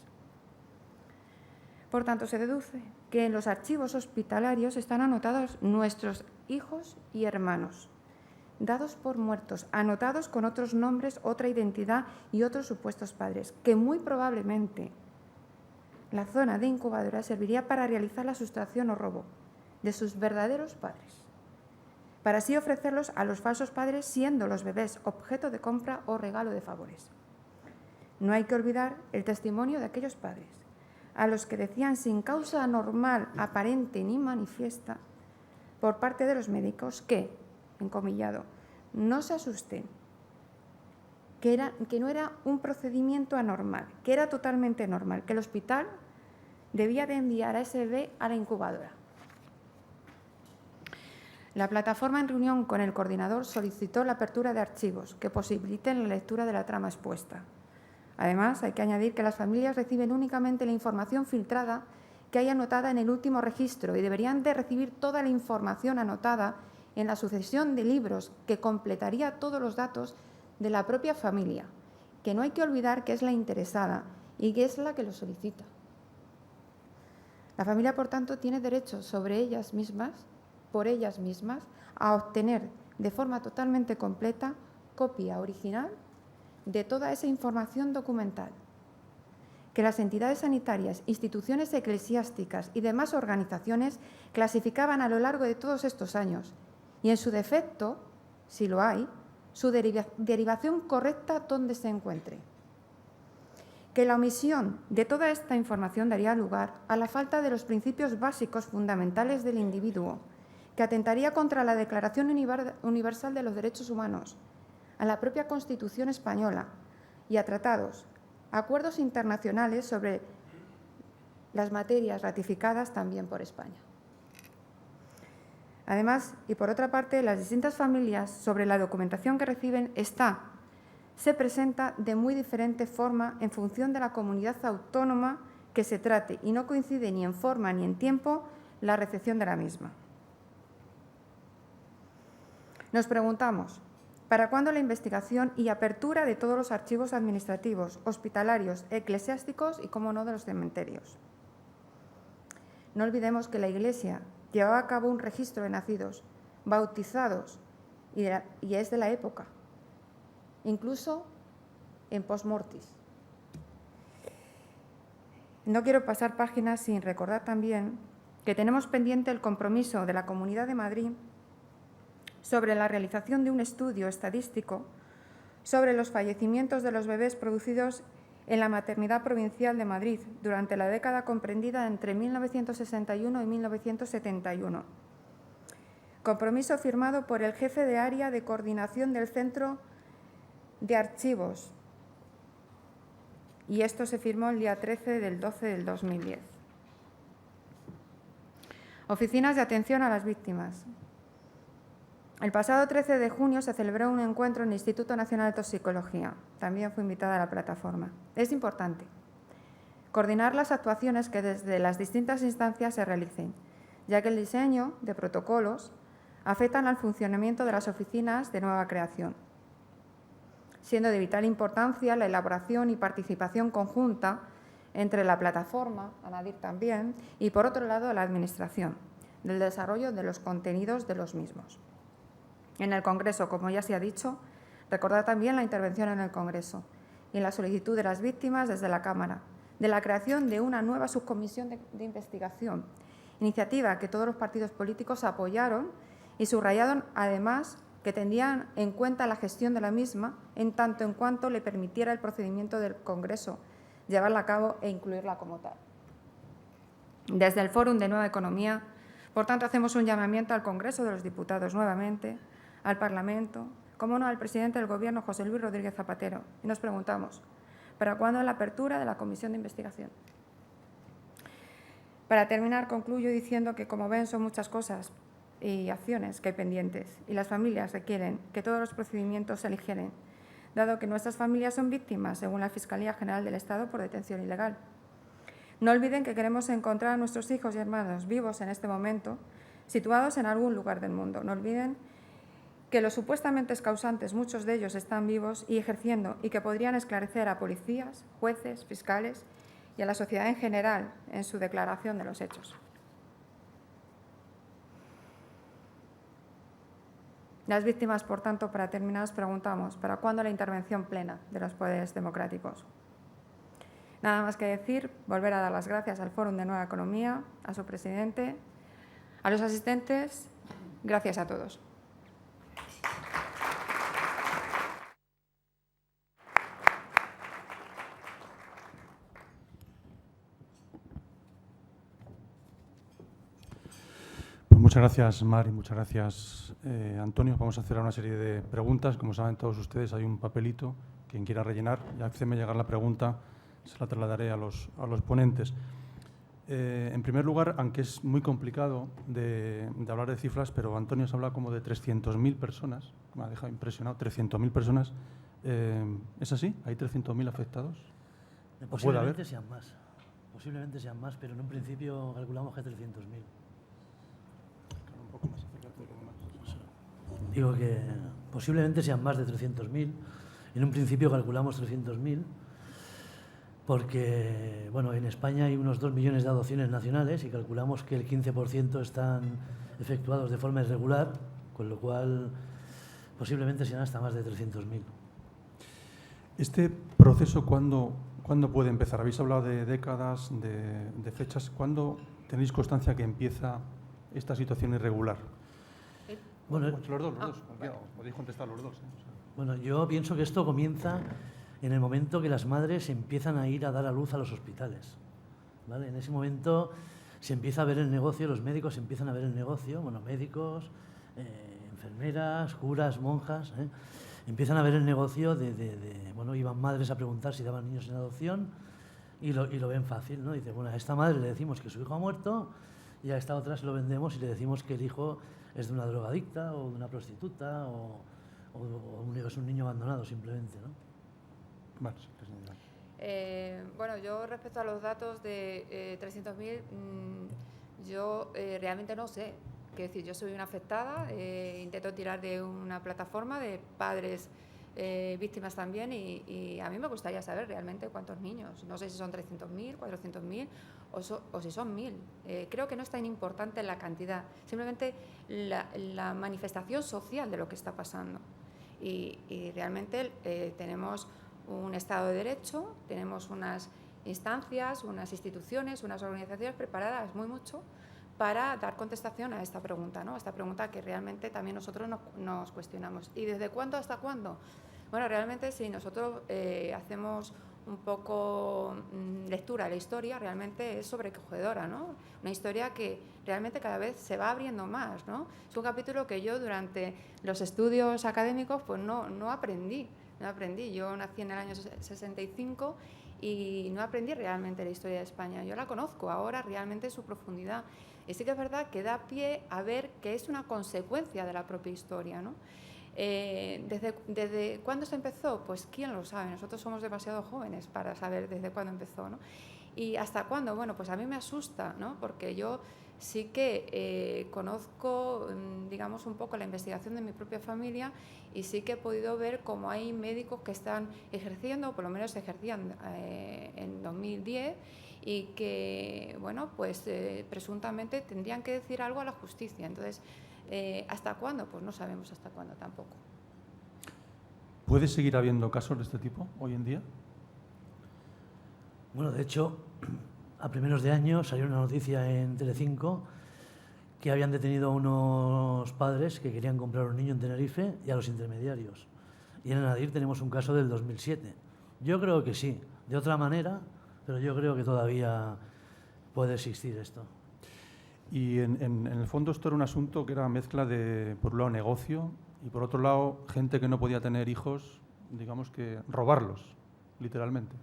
Por tanto, se deduce que en los archivos hospitalarios están anotados nuestros hijos y hermanos, dados por muertos, anotados con otros nombres, otra identidad y otros supuestos padres, que muy probablemente la zona de incubadora serviría para realizar la sustracción o robo de sus verdaderos padres, para así ofrecerlos a los falsos padres, siendo los bebés objeto de compra o regalo de favores. No hay que olvidar el testimonio de aquellos padres, a los que decían sin causa normal, aparente ni manifiesta, por parte de los médicos que, encomillado, no se asusten, que no era un procedimiento anormal, que era totalmente normal, que el hospital debía de enviar a ese bebé a la incubadora. La plataforma, en reunión con el coordinador, solicitó la apertura de archivos que posibiliten la lectura de la trama expuesta. Además, hay que añadir que las familias reciben únicamente la información filtrada que hay anotada en el último registro y deberían de recibir toda la información anotada en la sucesión de libros que completaría todos los datos de la propia familia, que no hay que olvidar que es la interesada y que es la que lo solicita. La familia, por tanto, tiene derecho sobre ellas mismas, por ellas mismas, a obtener de forma totalmente completa copia original de toda esa información documental que las entidades sanitarias, instituciones eclesiásticas y demás organizaciones clasificaban a lo largo de todos estos años y, en su defecto, si lo hay, su derivación correcta donde se encuentre. Que la omisión de toda esta información daría lugar a la falta de los principios básicos fundamentales del individuo, que atentaría contra la Declaración Universal de los Derechos Humanos, a la propia Constitución española y a tratados, acuerdos internacionales sobre las materias ratificadas también por España. Además, y por otra parte, las distintas familias sobre la documentación que reciben se presenta de muy diferente forma en función de la comunidad autónoma que se trate y no coincide ni en forma ni en tiempo la recepción de la misma. Nos preguntamos, ¿para cuándo la investigación y apertura de todos los archivos administrativos, hospitalarios, eclesiásticos y, cómo no, de los cementerios? No olvidemos que la Iglesia llevaba a cabo un registro de nacidos, bautizados, y es de la época, incluso en post-mortis. No quiero pasar páginas sin recordar también que tenemos pendiente el compromiso de la Comunidad de Madrid sobre la realización de un estudio estadístico sobre los fallecimientos de los bebés producidos en la Maternidad Provincial de Madrid durante la década comprendida entre 1961 y 1971. Compromiso firmado por el jefe de área de coordinación del Centro de Archivos, y esto se firmó el día 13 del 12 del 2010. Oficinas de atención a las víctimas. El pasado 13 de junio se celebró un encuentro en el Instituto Nacional de Toxicología. También fue invitada a la plataforma. Es importante coordinar las actuaciones que desde las distintas instancias se realicen, ya que el diseño de protocolos afectan al funcionamiento de las oficinas de nueva creación. siendo de vital importancia la elaboración y participación conjunta entre la plataforma, ANADIR también, y por otro lado la Administración, del desarrollo de los contenidos de los mismos. En el Congreso, como ya se ha dicho, recordar también la intervención en el Congreso y la solicitud de las víctimas desde la Cámara, de la creación de una nueva subcomisión de investigación, iniciativa que todos los partidos políticos apoyaron y subrayaron, además, que tendrían en cuenta la gestión de la misma en tanto en cuanto le permitiera el procedimiento del Congreso llevarla a cabo e incluirla como tal. Desde el Fórum de Nueva Economía, por tanto, hacemos un llamamiento al Congreso de los Diputados nuevamente, al Parlamento, como no al presidente del Gobierno, José Luis Rodríguez Zapatero, y nos preguntamos, ¿para cuándo la apertura de la comisión de investigación? Para terminar, concluyo diciendo que, como ven, son muchas cosas y acciones que hay pendientes, y las familias requieren que todos los procedimientos se aligeren, dado que nuestras familias son víctimas, según la Fiscalía General del Estado, por detención ilegal. No olviden que queremos encontrar a nuestros hijos y hermanos vivos en este momento, situados en algún lugar del mundo. No olviden que los supuestamente causantes, muchos de ellos están vivos y ejerciendo, y que podrían esclarecer a policías, jueces, fiscales y a la sociedad en general en su declaración de los hechos. Las víctimas, por tanto, para terminar, nos preguntamos, ¿para cuándo la intervención plena de los poderes democráticos? Nada más que decir, volver a dar las gracias al Fórum de Nueva Economía, a su presidente, a los asistentes. Gracias a todos. Muchas gracias, Mar, y muchas gracias, Antonio. Vamos a hacer una serie de preguntas. Como saben todos ustedes, hay un papelito. Quien quiera rellenar, ya que me llegar la pregunta, se la trasladaré a los ponentes. En primer lugar, aunque es muy complicado de hablar de cifras, pero Antonio se habla como de 300.000 personas. Me ha dejado impresionado, 300.000 personas. ¿Es así? ¿Hay 300.000 afectados? Posiblemente sean más. Posiblemente sean más, pero en un principio calculamos que 300.000. Digo que posiblemente sean más de 300.000. En un principio calculamos 300.000, porque bueno, en España hay unos 2 millones de adopciones nacionales y calculamos que el 15% están efectuados de forma irregular, con lo cual posiblemente sean hasta más de 300.000. ¿Este proceso cuándo puede empezar? Habéis hablado de décadas, de fechas. ¿Cuándo tenéis constancia que empieza esta situación irregular? Bueno, los dos. Podéis contestar los dos. Bueno, yo pienso que esto comienza en el momento que las madres empiezan a ir a dar a luz a los hospitales, ¿vale? En ese momento se empieza a ver el negocio, los médicos empiezan a ver el negocio, bueno, médicos, enfermeras, curas, monjas, empiezan a ver el negocio bueno, iban madres a preguntar si daban niños en adopción y lo ven fácil, ¿no? Dice, bueno, a esta madre le decimos que su hijo ha muerto y a esta otra se lo vendemos y le decimos que el hijo es de una drogadicta o de una prostituta o es un niño abandonado simplemente, ¿no? Vale, bueno, yo respecto a los datos de 300.000, yo realmente no sé. Quiero decir, yo soy una afectada, intento tirar de una plataforma de padres víctimas también y a mí me gustaría saber realmente cuántos niños. No sé si son 300.000, 400.000 o si son 1.000. Creo que no es tan importante la cantidad, simplemente la manifestación social de lo que está pasando. Y realmente tenemos un Estado de Derecho, tenemos unas instancias, unas instituciones, unas organizaciones preparadas muy mucho para dar contestación a esta pregunta, ¿no? A esta pregunta que realmente también nosotros nos cuestionamos. ¿Y desde cuándo hasta cuándo? Bueno, realmente si nosotros hacemos un poco lectura de la historia, realmente es sobrecogedora, ¿no? Una historia que realmente cada vez se va abriendo más, ¿no? Es un capítulo que yo durante los estudios académicos pues no aprendí. Yo nací en el año 65 y no aprendí realmente la historia de España. Yo la conozco ahora realmente en su profundidad. Y sí que es verdad que da pie a ver que es una consecuencia de la propia historia, ¿no? ¿Desde cuándo se empezó? Pues quién lo sabe. Nosotros somos demasiado jóvenes para saber desde cuándo empezó, ¿no? ¿Y hasta cuándo? Bueno, pues a mí me asusta, ¿no? Porque yo sí que conozco, digamos, un poco la investigación de mi propia familia y sí que he podido ver cómo hay médicos que están ejerciendo, o por lo menos ejercían en 2010, y que, bueno, pues presuntamente tendrían que decir algo a la justicia. Entonces, ¿hasta cuándo? Pues no sabemos hasta cuándo tampoco. ¿Puede seguir habiendo casos de este tipo hoy en día? Bueno, de hecho, a primeros de año salió una noticia en Telecinco que habían detenido a unos padres que querían comprar un niño en Tenerife y a los intermediarios. Y en Anadir tenemos un caso del 2007. Yo creo que sí, de otra manera, pero yo creo que todavía puede existir esto. Y en el fondo esto era un asunto que era mezcla de, por un lado, negocio y por otro lado, gente que no podía tener hijos, digamos que robarlos, literalmente.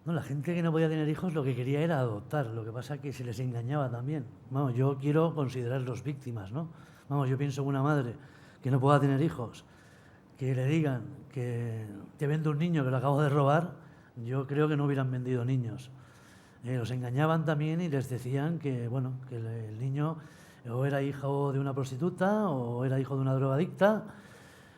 No, la gente que no podía tener hijos lo que quería era adoptar, lo que pasa es que se les engañaba también. Vamos, yo quiero considerarlos víctimas, ¿no? Vamos, yo pienso en una madre que no pueda tener hijos, que le digan que te vende un niño que lo acabo de robar, yo creo que no hubieran vendido niños. Los engañaban también y les decían que, bueno, que el niño o era hijo de una prostituta o era hijo de una drogadicta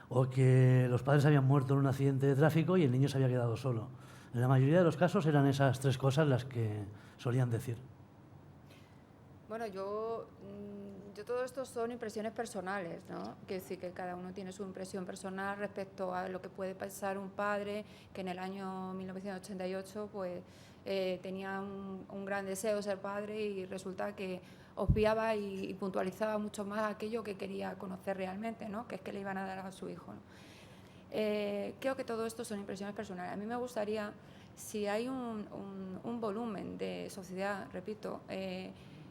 o que los padres habían muerto en un accidente de tráfico y el niño se había quedado solo. En la mayoría de los casos eran esas tres cosas las que solían decir. Bueno, yo todo esto son impresiones personales, ¿no? Que sí, que cada uno tiene su impresión personal respecto a lo que puede pensar un padre que en el año 1988 pues tenía un gran deseo de ser padre y resulta que obviaba y puntualizaba mucho más aquello que quería conocer realmente, ¿no? Que es que le iban a dar a su hijo, ¿no? Creo que todo esto son impresiones personales. A mí me gustaría, si hay un volumen de sociedad, repito,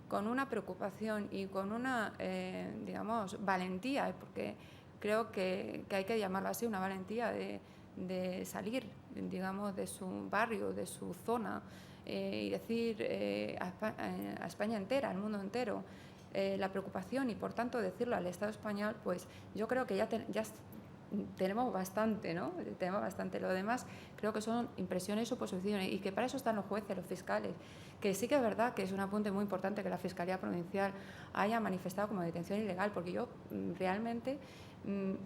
con una preocupación y con una, digamos, valentía, porque creo que hay que llamarlo así, una valentía de salir, digamos, de su barrio, de su zona, y decir a España entera, al mundo entero, la preocupación y, por tanto, decirlo al Estado español, pues yo creo que ya tenemos bastante, ¿no? Tenemos bastante. Lo demás creo que son impresiones y suposiciones y que para eso están los jueces, los fiscales, que sí que es verdad que es un apunte muy importante que la Fiscalía Provincial haya manifestado como detención ilegal, porque yo realmente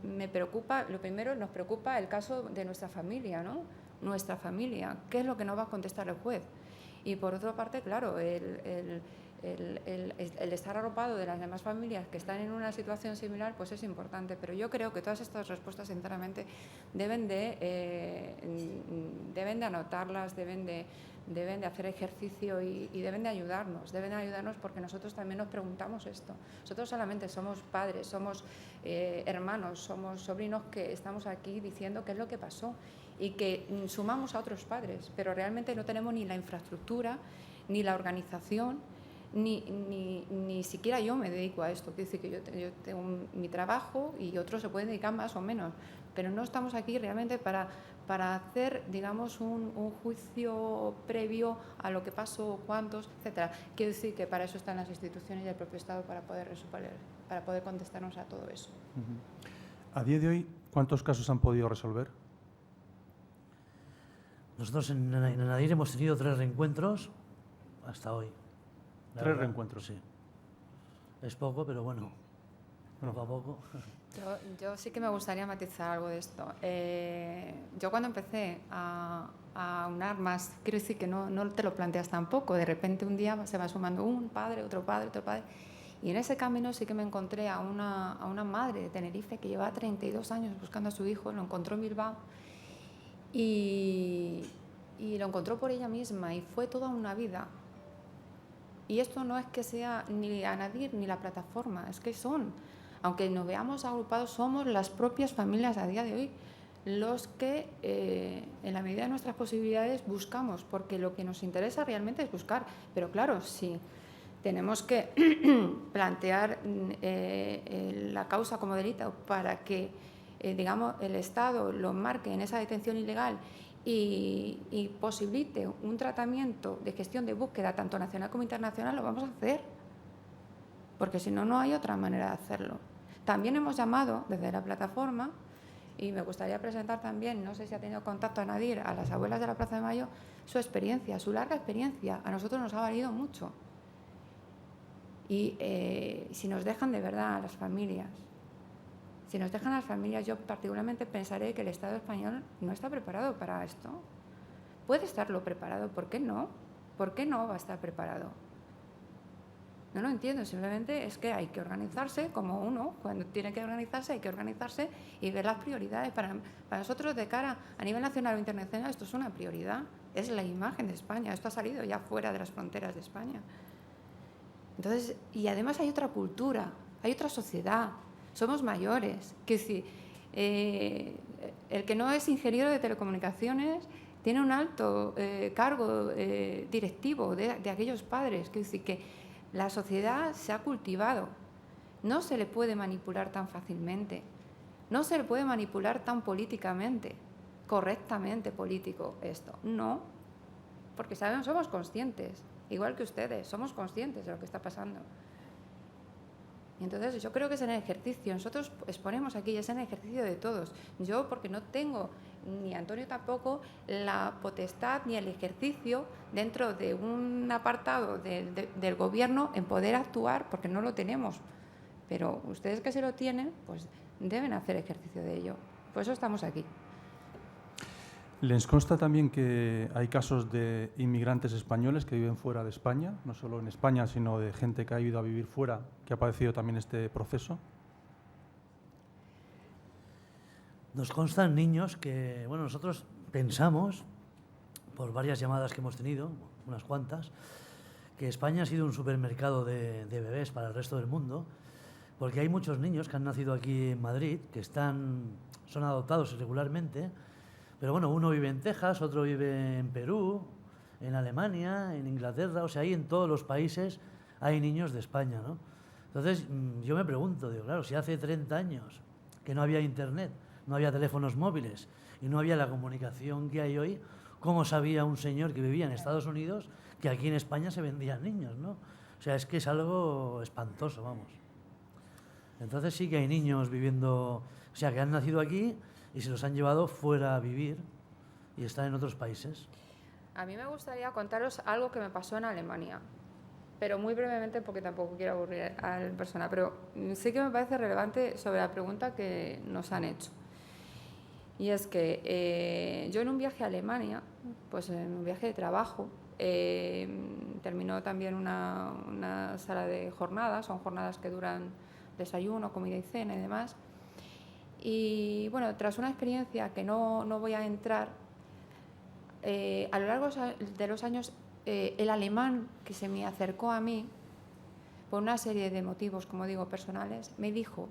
me preocupa, lo primero nos preocupa el caso de nuestra familia, ¿no? Nuestra familia, ¿qué es lo que nos va a contestar el juez? Y por otra parte, claro, el estar arropado de las demás familias que están en una situación similar, pues es importante. Pero yo creo que todas estas respuestas, sinceramente, deben de anotarlas, deben de hacer ejercicio y deben de ayudarnos porque nosotros también nos preguntamos esto. Nosotros solamente somos padres, somos hermanos, somos sobrinos que estamos aquí diciendo qué es lo que pasó y que sumamos a otros padres, pero realmente no tenemos ni la infraestructura, ni la organización, ni siquiera yo me dedico a esto. Quiero decir que yo tengo mi trabajo y otros se pueden dedicar más o menos, pero no estamos aquí realmente para hacer, digamos, un juicio previo a lo que pasó, cuántos, etcétera. Quiero decir que para eso están las instituciones y el propio Estado para poder contestarnos a todo eso. A día de hoy, ¿cuántos casos han podido resolver? Nosotros en Anadir hemos tenido 3 reencuentros hasta hoy. 3 reencuentros. Sí. Es poco, pero bueno, poco a poco. Yo sí que me gustaría matizar algo de esto. Yo cuando empecé a unar más, quiero decir que no te lo planteas tampoco, de repente un día se va sumando un padre, otro padre, y en ese camino sí que me encontré a una madre de Tenerife que llevaba 32 años buscando a su hijo, lo encontró en Bilbao y lo encontró por ella misma y fue toda una vida. Y esto no es que sea ni Anadir ni la plataforma, es que aunque nos veamos agrupados, somos las propias familias a día de hoy los que, en la medida de nuestras posibilidades, buscamos, porque lo que nos interesa realmente es buscar. Pero claro, si tenemos que plantear la causa como delito para que, digamos, el Estado lo marque en esa detención ilegal y posibilite un tratamiento de gestión de búsqueda tanto nacional como internacional, lo vamos a hacer, porque si no, no hay otra manera de hacerlo. También hemos llamado desde la plataforma, y me gustaría presentar también, no sé si ha tenido contacto a Anadir, a las abuelas de la Plaza de Mayo, su experiencia, su larga experiencia. A nosotros nos ha valido mucho. Y si nos dejan de verdad a las familias, yo particularmente pensaré que el Estado español no está preparado para esto. Puede estarlo preparado, ¿por qué no? ¿Por qué no va a estar preparado? No lo entiendo, simplemente es que hay que organizarse como uno, cuando tiene que organizarse hay que organizarse y ver las prioridades. Para nosotros de cara a nivel nacional o internacional esto es una prioridad, es la imagen de España, esto ha salido ya fuera de las fronteras de España. Entonces, y además hay otra cultura, hay otra sociedad, somos mayores. Quiero decir, el que no es ingeniero de telecomunicaciones tiene un alto cargo directivo de aquellos padres. Quiero decir que la sociedad se ha cultivado, no se le puede manipular tan fácilmente, no se le puede manipular tan políticamente, correctamente político esto, no, porque somos conscientes, igual que ustedes, somos conscientes de lo que está pasando. Y entonces yo creo que es en el ejercicio, nosotros exponemos aquí, es en el ejercicio de todos. Yo, porque no tengo, ni Antonio tampoco, la potestad ni el ejercicio dentro de un apartado del gobierno en poder actuar, porque no lo tenemos. Pero ustedes que se lo tienen, pues deben hacer ejercicio de ello. Por eso estamos aquí. ¿Les consta también que hay casos de inmigrantes españoles que viven fuera de España, no solo en España, sino de gente que ha ido a vivir fuera, que ha padecido también este proceso? Nos constan niños que, bueno, nosotros pensamos, por varias llamadas que hemos tenido, unas cuantas, que España ha sido un supermercado de bebés para el resto del mundo, porque hay muchos niños que han nacido aquí en Madrid, que son adoptados irregularmente. Pero bueno, uno vive en Texas, otro vive en Perú, en Alemania, en Inglaterra, o sea, ahí en todos los países hay niños de España, ¿no? Entonces, yo me pregunto, digo, claro, si hace 30 años que no había internet, no había teléfonos móviles y no había la comunicación que hay hoy, ¿cómo sabía un señor que vivía en Estados Unidos que aquí en España se vendían niños, ¿no? O sea, es que es algo espantoso, vamos. Entonces sí que hay niños viviendo, o sea, que han nacido aquí y se los han llevado fuera a vivir y están en otros países. A mí me gustaría contaros algo que me pasó en Alemania, pero muy brevemente porque tampoco quiero aburrir a la persona, pero sí que me parece relevante sobre la pregunta que nos han hecho. Y es que yo en un viaje a Alemania, pues en un viaje de trabajo, terminó también una sala de jornadas, son jornadas que duran desayuno, comida y cena y demás. Y bueno, tras una experiencia que no voy a entrar, a lo largo de los años, el alemán que se me acercó a mí, por una serie de motivos, como digo, personales, me dijo,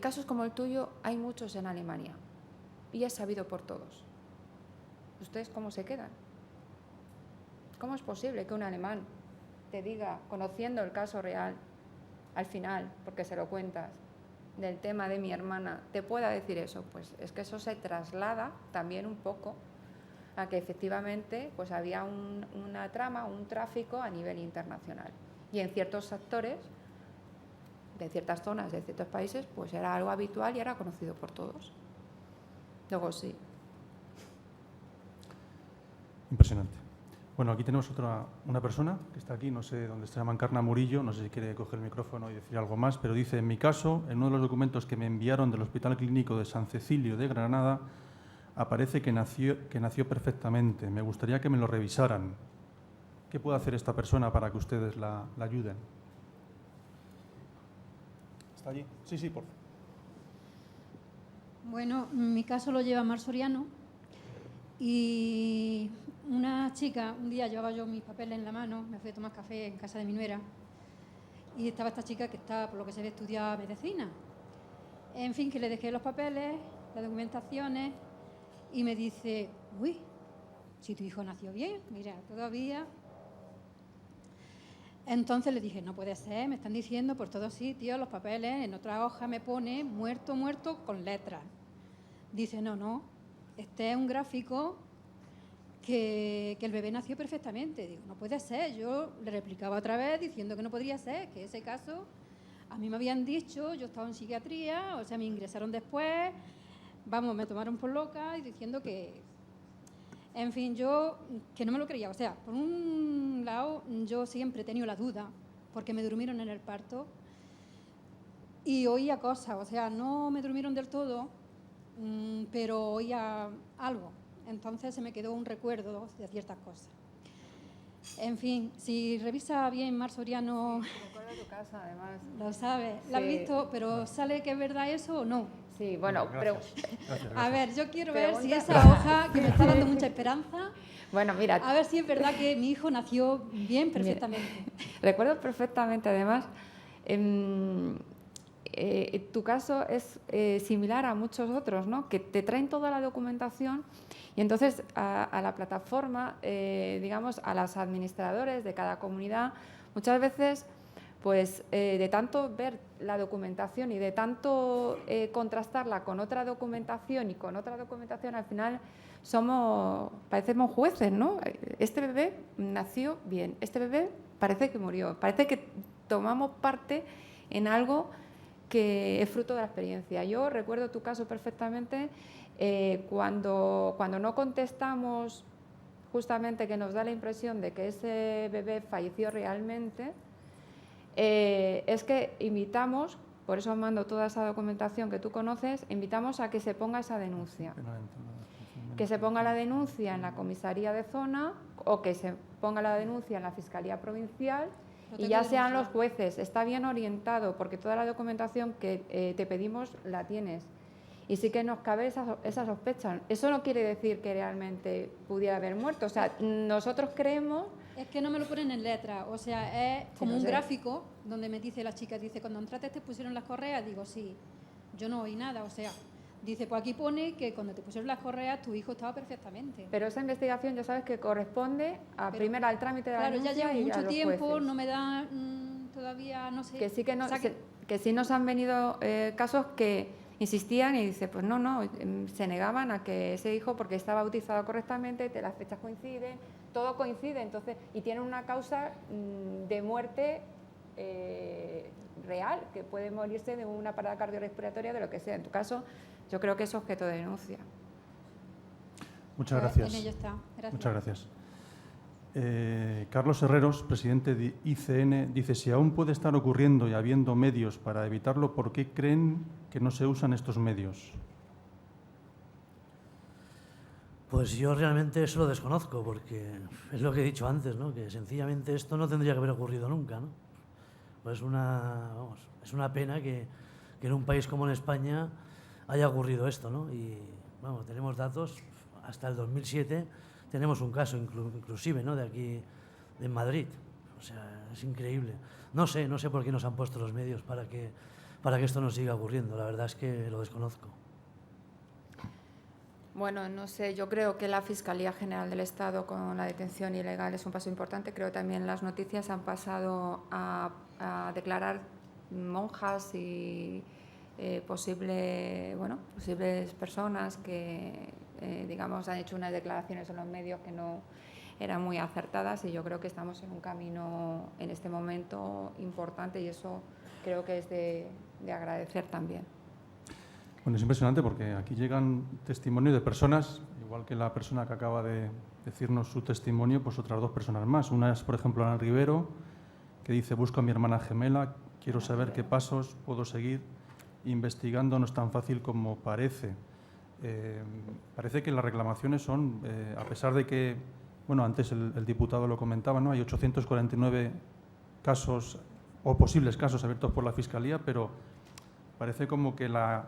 casos como el tuyo hay muchos en Alemania y es sabido por todos. ¿Ustedes cómo se quedan? ¿Cómo es posible que un alemán te diga, conociendo el caso real, al final, porque se lo cuentas, del tema de mi hermana, te pueda decir eso? Pues es que eso se traslada también un poco a que efectivamente pues había una trama, un tráfico a nivel internacional. Y en ciertos sectores, de ciertas zonas, de ciertos países, pues era algo habitual y era conocido por todos. Luego sí. Impresionante. Bueno, aquí tenemos una persona que está aquí, no sé dónde está, Encarna Murillo, no sé si quiere coger el micrófono y decir algo más, pero dice, en mi caso, en uno de los documentos que me enviaron del Hospital Clínico de San Cecilio de Granada, aparece que nació perfectamente. Me gustaría que me lo revisaran. ¿Qué puede hacer esta persona para que ustedes la ayuden? ¿Está allí? Sí, por favor. Bueno, mi caso lo lleva Mar Soriano y una chica, un día llevaba yo mis papeles en la mano, me fui a tomar café en casa de mi nuera y estaba esta chica que está, por lo que se ve, estudia medicina. En fin, que le dejé los papeles, las documentaciones y me dice, uy, si tu hijo nació bien, mira, todavía. Entonces le dije, no puede ser, me están diciendo por todos sitios los papeles, en otra hoja me pone muerto, muerto con letras. Dice, no, este es un gráfico que el bebé nació perfectamente. Digo, no puede ser. Yo le replicaba otra vez diciendo que no podría ser, que ese caso a mí me habían dicho, yo estaba en psiquiatría, o sea, me ingresaron después, vamos, me tomaron por loca y diciendo que, en fin, yo que no me lo creía. O sea, por un lado, yo siempre he tenido la duda porque me durmieron en el parto y oía cosas, o sea, no me durmieron del todo, pero oía algo. Entonces se me quedó un recuerdo de ciertas cosas. En fin, si revisa bien Mar Soriano, Recuerdo tu casa, además. lo sabe, la has Sí. visto, pero ¿sale que es verdad eso o no? Sí, bueno, pero A ver, yo quiero ver si Pregunta. esa hoja, que me está dando mucha esperanza, bueno, mira, a ver si es verdad que mi hijo nació bien, perfectamente. recuerdo perfectamente, además, tu caso es similar a muchos otros, ¿no? Que te traen toda la documentación y entonces a la plataforma, digamos, a los administradores de cada comunidad, muchas veces, pues de tanto ver la documentación y de tanto contrastarla con otra documentación y con otra documentación, al final parecemos jueces, ¿no? Este bebé nació bien, este bebé parece que murió, parece que tomamos parte en algo que es fruto de la experiencia. Yo recuerdo tu caso perfectamente, cuando no contestamos justamente, que nos da la impresión de que ese bebé falleció realmente, es que invitamos, por eso mando toda esa documentación que tú conoces, invitamos a que se ponga esa denuncia. Que se ponga la denuncia en la comisaría de zona o que se ponga la denuncia en la Fiscalía Provincial y ya sean los jueces. Está bien orientado porque toda la documentación que te pedimos la tienes. Y sí que nos cabe esa sospecha. Eso no quiere decir que realmente pudiera haber muerto. O sea, nosotros creemos... Es que no me lo ponen en letra, o sea, es como lo un sé. gráfico donde me dice la chica, dice, cuando entraste te pusieron las correas, digo, sí, yo no oí nada, o sea, dice, pues aquí pone que cuando te pusieron las correas tu hijo estaba perfectamente. Pero esa investigación ya sabes que corresponde primero al trámite de la Claro, ya denuncia llevo y a mucho los tiempo, jueces. no me da todavía, no sé. Que sí o sea, que sí nos han venido casos que insistían y dice, pues no, se negaban a que ese hijo, porque estaba bautizado correctamente, las fechas coinciden, todo coincide, entonces, y tiene una causa de muerte real, que puede morirse de una parada cardiorrespiratoria, de lo que sea. En tu caso, yo creo que es objeto de denuncia. Muchas pues, gracias. En ello está. Gracias. Muchas gracias. Carlos Herreros, presidente de ICN, dice, si aún puede estar ocurriendo y habiendo medios para evitarlo, ¿por qué creen que no se usan estos medios? Pues yo realmente eso lo desconozco, porque es lo que he dicho antes, ¿no? Que sencillamente esto no tendría que haber ocurrido nunca, ¿no? Pues es una pena que en un país como en España haya ocurrido esto, ¿no? Y vamos, tenemos datos, hasta el 2007 tenemos un caso inclusive, ¿no? De aquí, en Madrid. O sea, es increíble. No sé por qué nos han puesto los medios para que esto no siga ocurriendo. La verdad es que lo desconozco. Bueno, no sé, yo creo que la Fiscalía General del Estado con la detención ilegal es un paso importante. Creo que también las noticias han pasado a declarar monjas y posibles personas que, digamos, han hecho unas declaraciones en los medios que no eran muy acertadas, y yo creo que estamos en un camino en este momento importante, y eso creo que es de agradecer también. Bueno, es impresionante porque aquí llegan testimonios de personas, igual que la persona que acaba de decirnos su testimonio, pues otras dos personas más. Una es, por ejemplo, Ana Rivero, que dice, busco a mi hermana gemela, quiero saber qué pasos puedo seguir investigando, no es tan fácil como parece. Parece que las reclamaciones son, a pesar de que, bueno, antes el diputado lo comentaba, ¿no? Hay 849 casos o posibles casos abiertos por la Fiscalía, pero parece como que la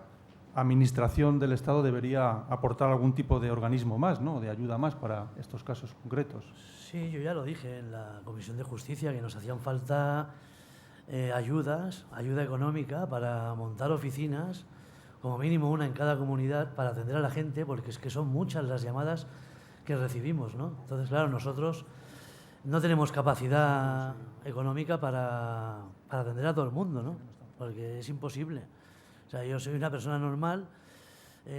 Administración del Estado debería aportar algún tipo de organismo más, ¿no? De ayuda más para estos casos concretos. Sí, yo ya lo dije en la Comisión de Justicia, que nos hacían falta ayuda económica para montar oficinas, como mínimo una en cada comunidad, para atender a la gente, porque es que son muchas las llamadas que recibimos, ¿no? Entonces, claro, nosotros no tenemos capacidad económica para atender a todo el mundo, ¿no? Porque es imposible. O sea, yo soy una persona normal,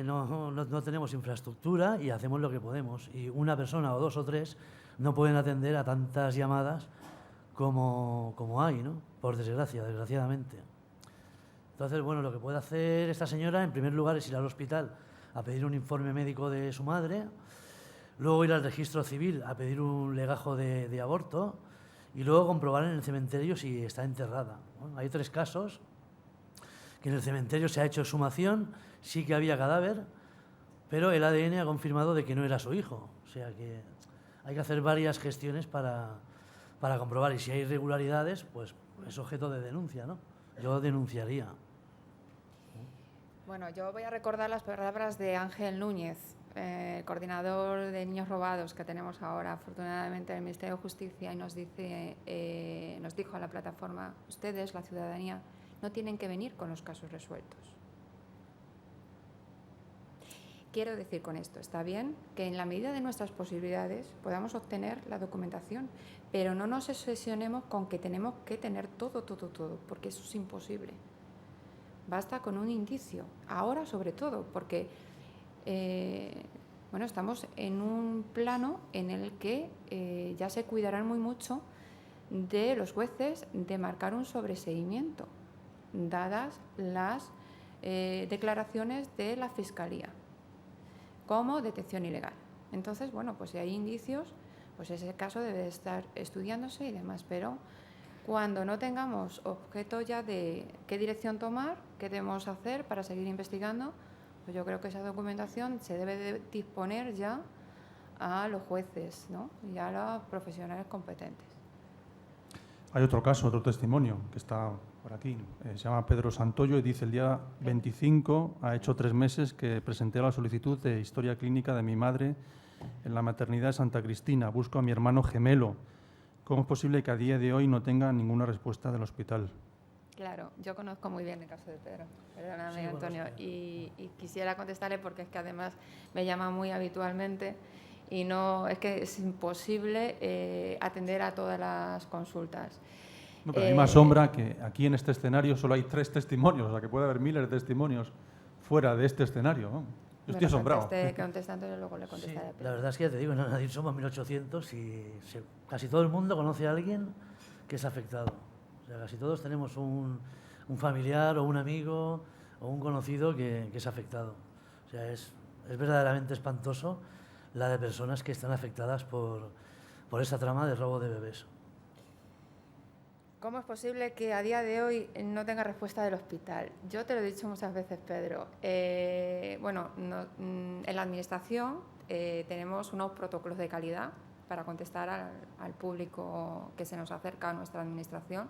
no tenemos infraestructura y hacemos lo que podemos. Y una persona o dos o tres no pueden atender a tantas llamadas como hay, ¿no? Por desgracia, desgraciadamente. Entonces, bueno, lo que puede hacer esta señora, en primer lugar, es ir al hospital a pedir un informe médico de su madre, luego ir al registro civil a pedir un legajo de aborto y luego comprobar en el cementerio si está enterrada. Bueno, hay 3 casos que en el cementerio se ha hecho exhumación, sí que había cadáver, pero el ADN ha confirmado de que no era su hijo. O sea que hay que hacer varias gestiones para comprobar, y si hay irregularidades, pues es objeto de denuncia, ¿no? Yo denunciaría. Bueno, yo voy a recordar las palabras de Ángel Núñez, el coordinador de niños robados que tenemos ahora, afortunadamente, en el Ministerio de Justicia, y nos dijo a la plataforma: ustedes, la ciudadanía, no tienen que venir con los casos resueltos. Quiero decir con esto, está bien que en la medida de nuestras posibilidades podamos obtener la documentación, pero no nos obsesionemos con que tenemos que tener todo, porque eso es imposible. Basta con un indicio, ahora sobre todo, porque bueno, estamos en un plano en el que ya se cuidarán muy mucho de los jueces de marcar un sobreseimiento, dadas las declaraciones de la Fiscalía como detección ilegal. Entonces, bueno, pues si hay indicios, pues ese caso debe estar estudiándose y demás, pero cuando no tengamos objeto ya de qué dirección tomar, qué debemos hacer para seguir investigando, pues yo creo que esa documentación se debe de disponer ya a los jueces, ¿no? Y a los profesionales competentes. Hay otro caso, otro testimonio que está por aquí. Se llama Pedro Santoyo y dice: el día 25 ha hecho 3 meses que presenté la solicitud de historia clínica de mi madre en la maternidad de Santa Cristina. Busco a mi hermano gemelo. ¿Cómo es posible que a día de hoy no tenga ninguna respuesta del hospital? Claro, yo conozco muy bien el caso de Pedro, perdóname, Sí, Antonio, bueno, y quisiera contestarle porque es que además me llama muy habitualmente y no es que es imposible atender a todas las consultas. No, pero a mí me asombra que aquí en este escenario solo hay 3 testimonios, o sea que puede haber miles de testimonios fuera de este escenario, ¿no? Yo estoy asombrado. Contesta Antonio, luego le contestaré. Sí, la verdad es que ya te digo, en Anadir somos 1.800 y casi todo el mundo conoce a alguien que es afectado. O sea, casi todos tenemos un familiar o un amigo o un conocido que es afectado. O sea, es verdaderamente espantoso la de personas que están afectadas por esta trama de robo de bebés. ¿Cómo es posible que a día de hoy no tenga respuesta del hospital? Yo te lo he dicho muchas veces, Pedro. Bueno, en la Administración tenemos unos protocolos de calidad para contestar al público que se nos acerca a nuestra Administración.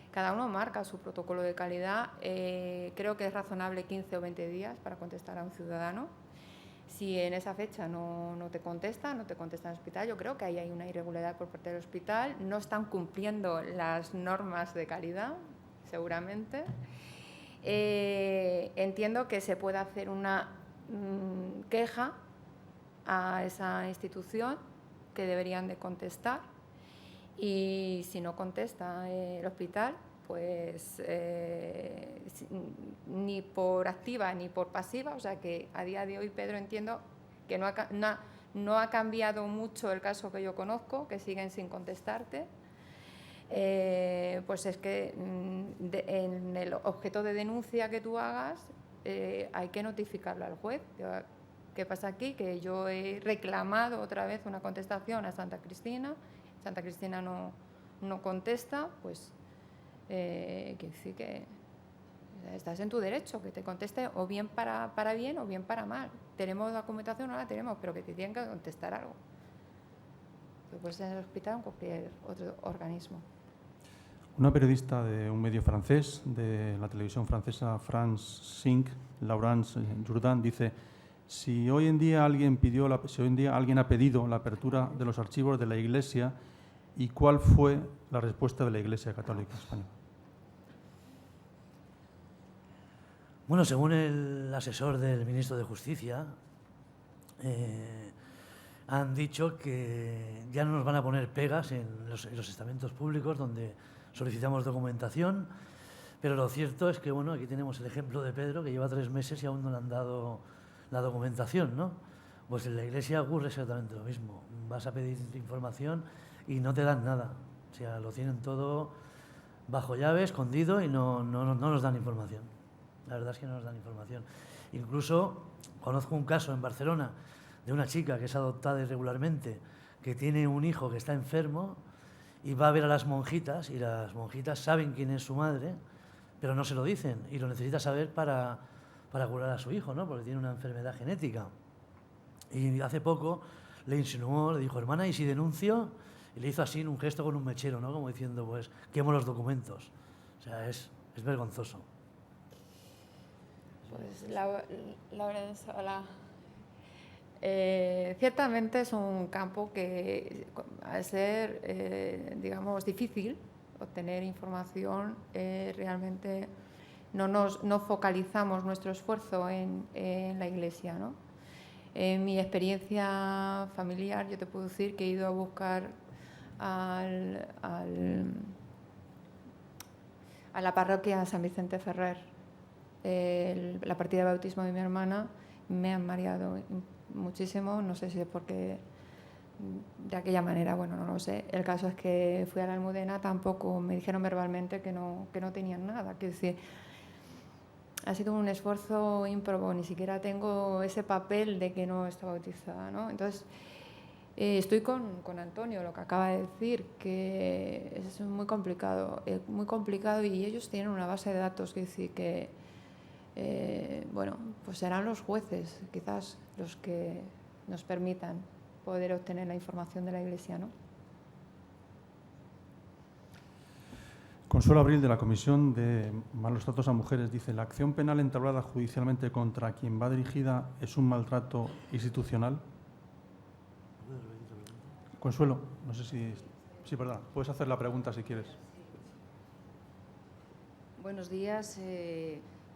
Cada uno marca su protocolo de calidad. Creo que es razonable 15 o 20 días para contestar a un ciudadano. Si en esa fecha no te contesta en el hospital, yo creo que ahí hay una irregularidad por parte del hospital. No están cumpliendo las normas de calidad, seguramente. Entiendo que se puede hacer una queja a esa institución que deberían de contestar, y si no contesta el hospital, pues ni por activa ni por pasiva, o sea que a día de hoy, Pedro, entiendo que no ha cambiado mucho el caso que yo conozco, que siguen sin contestarte. Pues es que en el objeto de denuncia que tú hagas hay que notificarlo al juez. ¿Qué pasa aquí? Que yo he reclamado otra vez una contestación a Santa Cristina. Santa Cristina no contesta, pues quiere decir que estás en tu derecho, que te conteste o bien para bien o bien para mal. Tenemos documentación, no la tenemos, pero que te tienen que contestar algo. Pues en el hospital o en cualquier otro organismo. Una periodista de un medio francés, de la televisión francesa France 5, Laurence Jourdan, dice: si hoy en día alguien ha pedido la apertura de los archivos de la Iglesia, ¿y cuál fue la respuesta de la Iglesia Católica Española? Bueno, según el asesor del ministro de Justicia, han dicho que ya no nos van a poner pegas en los estamentos públicos donde solicitamos documentación, pero lo cierto es que, bueno, aquí tenemos el ejemplo de Pedro, que lleva 3 meses y aún no le han dado la documentación, ¿no? Pues en la Iglesia ocurre exactamente lo mismo. Vas a pedir información y no te dan nada. O sea, lo tienen todo bajo llave, escondido, y no nos dan información. La verdad es que no nos dan información. Incluso conozco un caso en Barcelona de una chica que es adoptada irregularmente, que tiene un hijo que está enfermo y va a ver a las monjitas, y las monjitas saben quién es su madre, pero no se lo dicen, y lo necesita saber para curar a su hijo, ¿no? Porque tiene una enfermedad genética. Y hace poco le insinuó, le dijo, hermana, ¿y si denuncio? Y le hizo así un gesto con un mechero, ¿no? Como diciendo, pues, quemo los documentos. O sea, es vergonzoso. Pues hola. Ciertamente es un campo que, al ser, digamos, difícil obtener información, realmente no focalizamos nuestro esfuerzo en la Iglesia, ¿no? En mi experiencia familiar, yo te puedo decir que he ido a buscar a la parroquia San Vicente Ferrer la partida de bautismo de mi hermana. Me han mareado muchísimo, no sé si es porque de aquella manera, bueno, no lo sé. El caso es que fui a la Almudena, tampoco me dijeron verbalmente que no tenían nada. Quiero decir, ha sido un esfuerzo ímprobo, ni siquiera tengo ese papel de que no está bautizada, ¿no? Entonces, estoy con Antonio, lo que acaba de decir, que es muy complicado y ellos tienen una base de datos, que decir que, bueno, pues serán los jueces, quizás, los que nos permitan poder obtener la información de la Iglesia, ¿no? Consuelo Abril, de la Comisión de Malos Tratos a Mujeres, dice: ¿la acción penal entablada judicialmente contra quien va dirigida es un maltrato institucional? Consuelo, no sé si... Sí, verdad, puedes hacer la pregunta si quieres. Buenos días.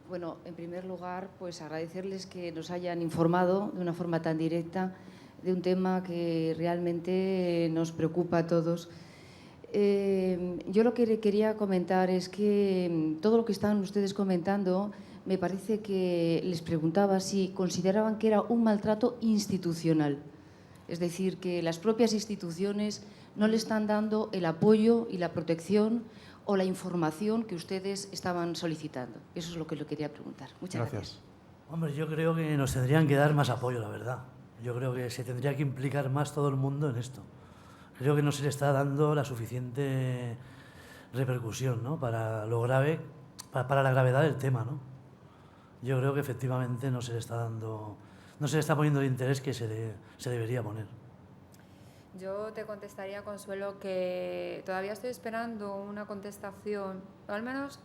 Bueno, en primer lugar, pues agradecerles que nos hayan informado de una forma tan directa de un tema que realmente nos preocupa a todos. Yo lo que quería comentar es que todo lo que están ustedes comentando, me parece que les preguntaba si consideraban que era un maltrato institucional. Es decir, que las propias instituciones no le están dando el apoyo y la protección o la información que ustedes estaban solicitando. Eso es lo que le quería preguntar. Muchas gracias. Hombre, yo creo que nos tendrían que dar más apoyo, la verdad. Yo creo que se tendría que implicar más todo el mundo en esto. Creo que no se le está dando la suficiente repercusión, ¿no? Para lo grave, para la gravedad del tema, ¿no? Yo creo que efectivamente no se le está dando, no se le está poniendo el interés que se debería poner. Yo te contestaría, Consuelo, que todavía estoy esperando una contestación, o al menos,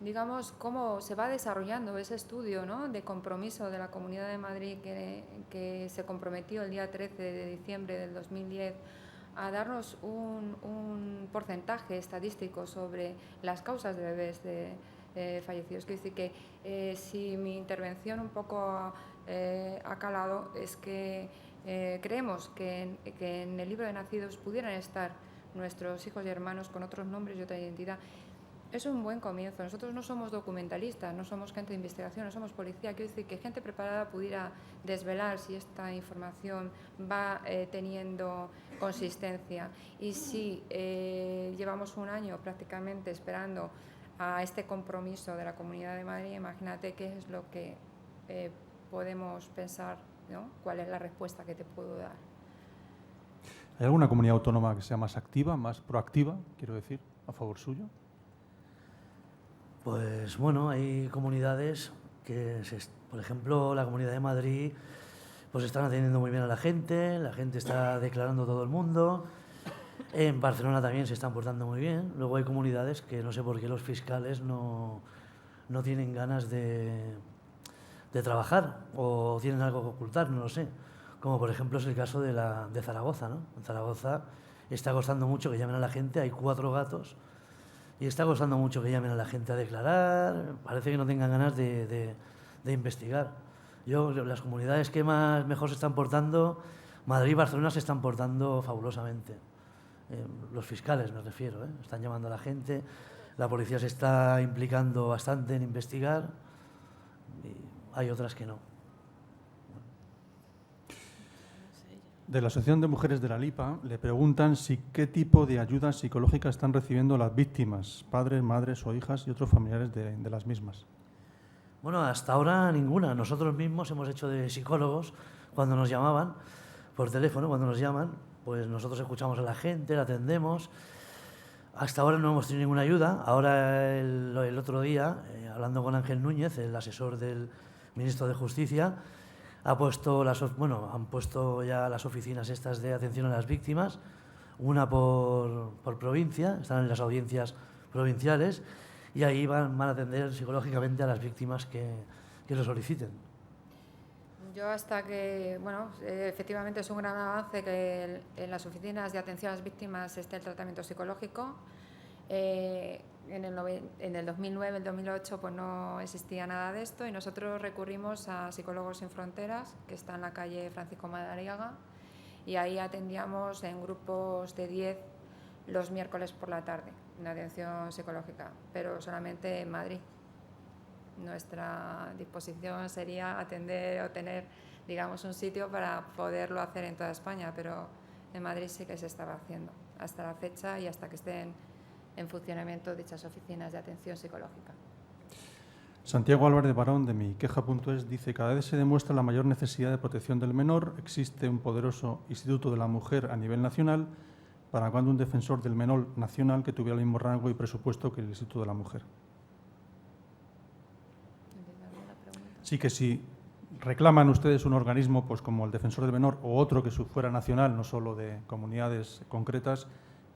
digamos, cómo se va desarrollando ese estudio, ¿no?, de compromiso de la Comunidad de Madrid que se comprometió el día 13 de diciembre del 2010 a darnos un porcentaje estadístico sobre las causas de bebés fallecidos. Quiero decir que si mi intervención un poco ha calado, es que creemos que en el libro de nacidos pudieran estar nuestros hijos y hermanos con otros nombres y otra identidad. Es un buen comienzo. Nosotros no somos documentalistas, no somos gente de investigación, no somos policía. Quiero decir que gente preparada pudiera desvelar si esta información va teniendo consistencia. Y si llevamos un año prácticamente esperando a este compromiso de la Comunidad de Madrid, imagínate qué es lo que podemos pensar, ¿no? ¿Cuál es la respuesta que te puedo dar? ¿Hay alguna comunidad autónoma que sea más activa, más proactiva, quiero decir, a favor suyo? Pues bueno, hay comunidades que, por ejemplo, la Comunidad de Madrid, pues están atendiendo muy bien a la gente está declarando todo el mundo. En Barcelona también se están portando muy bien. Luego hay comunidades que no sé por qué los fiscales no tienen ganas de trabajar o tienen algo que ocultar, no lo sé. Como por ejemplo es el caso de Zaragoza, ¿no? En Zaragoza está costando mucho que llamen a la gente, hay 4 gatos, y está costando mucho que llamen a la gente a declarar. Parece que no tengan ganas de investigar. Las comunidades que mejor se están portando, Madrid y Barcelona, se están portando fabulosamente. Los fiscales me refiero, están llamando a la gente, la policía se está implicando bastante en investigar, y hay otras que no. De la Asociación de Mujeres de la Lipa le preguntan qué tipo de ayuda psicológica están recibiendo las víctimas, padres, madres o hijas y otros familiares de las mismas. Bueno, hasta ahora ninguna. Nosotros mismos hemos hecho de psicólogos cuando nos llamaban por teléfono, cuando nos llaman, pues nosotros escuchamos a la gente, la atendemos. Hasta ahora no hemos tenido ninguna ayuda. Ahora, el otro día, hablando con Ángel Núñez, el asesor del ministro de Justicia, han puesto ya las oficinas estas de atención a las víctimas, una por provincia, están en las audiencias provinciales, y ahí van a atender psicológicamente a las víctimas que lo soliciten. Yo hasta que, efectivamente es un gran avance que en las oficinas de atención a las víctimas esté el tratamiento psicológico. En el 2009, el 2008, pues no existía nada de esto y nosotros recurrimos a Psicólogos Sin Fronteras, que está en la calle Francisco Madariaga, y ahí atendíamos en grupos de 10 los miércoles por la tarde, en atención psicológica, pero solamente en Madrid. Nuestra disposición sería atender o tener, digamos, un sitio para poderlo hacer en toda España, pero en Madrid sí que se estaba haciendo hasta la fecha y hasta que estén en funcionamiento dichas oficinas de atención psicológica. Santiago Álvarez Barón, de miqueja.es, dice: cada vez se demuestra la mayor necesidad de protección del menor. Existe un poderoso Instituto de la Mujer a nivel nacional. ¿Para cuándo un defensor del menor nacional que tuviera el mismo rango y presupuesto que el Instituto de la Mujer? Sí, que si reclaman ustedes un organismo pues como el Defensor del Menor o otro que fuera nacional, no solo de comunidades concretas,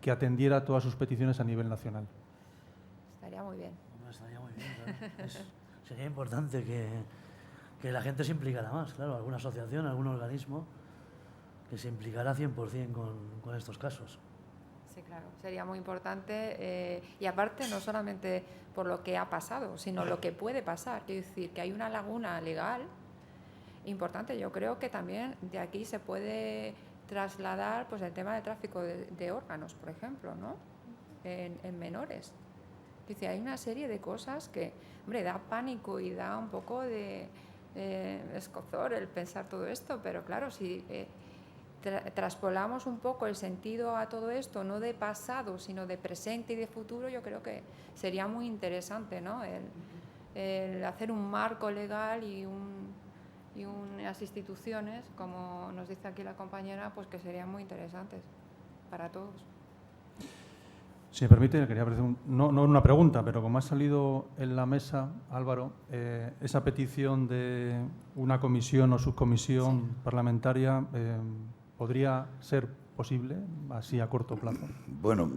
que atendiera todas sus peticiones a nivel nacional. Estaría muy bien. Estaría muy bien, claro. Sería importante que la gente se implicara más, claro, alguna asociación, algún organismo que se implicara 100% con estos casos. Sí, claro, sería muy importante y aparte no solamente por lo que ha pasado, sino lo que puede pasar. Quiero decir que hay una laguna legal importante. Yo creo que también de aquí se puede trasladar pues el tema del tráfico de órganos, por ejemplo, ¿no? En menores. Dice, hay una serie de cosas que, hombre, da pánico y da un poco de escozor el pensar todo esto, pero claro, si traspolamos un poco el sentido a todo esto, no de pasado, sino de presente y de futuro, yo creo que sería muy interesante, ¿no? El hacer un marco legal y unas instituciones, como nos dice aquí la compañera, pues que serían muy interesantes para todos. Si me permite, quería hacer no una pregunta, pero como ha salido en la mesa, Álvaro, esa petición de una comisión o subcomisión parlamentaria, ¿podría ser posible así a corto plazo? Bueno,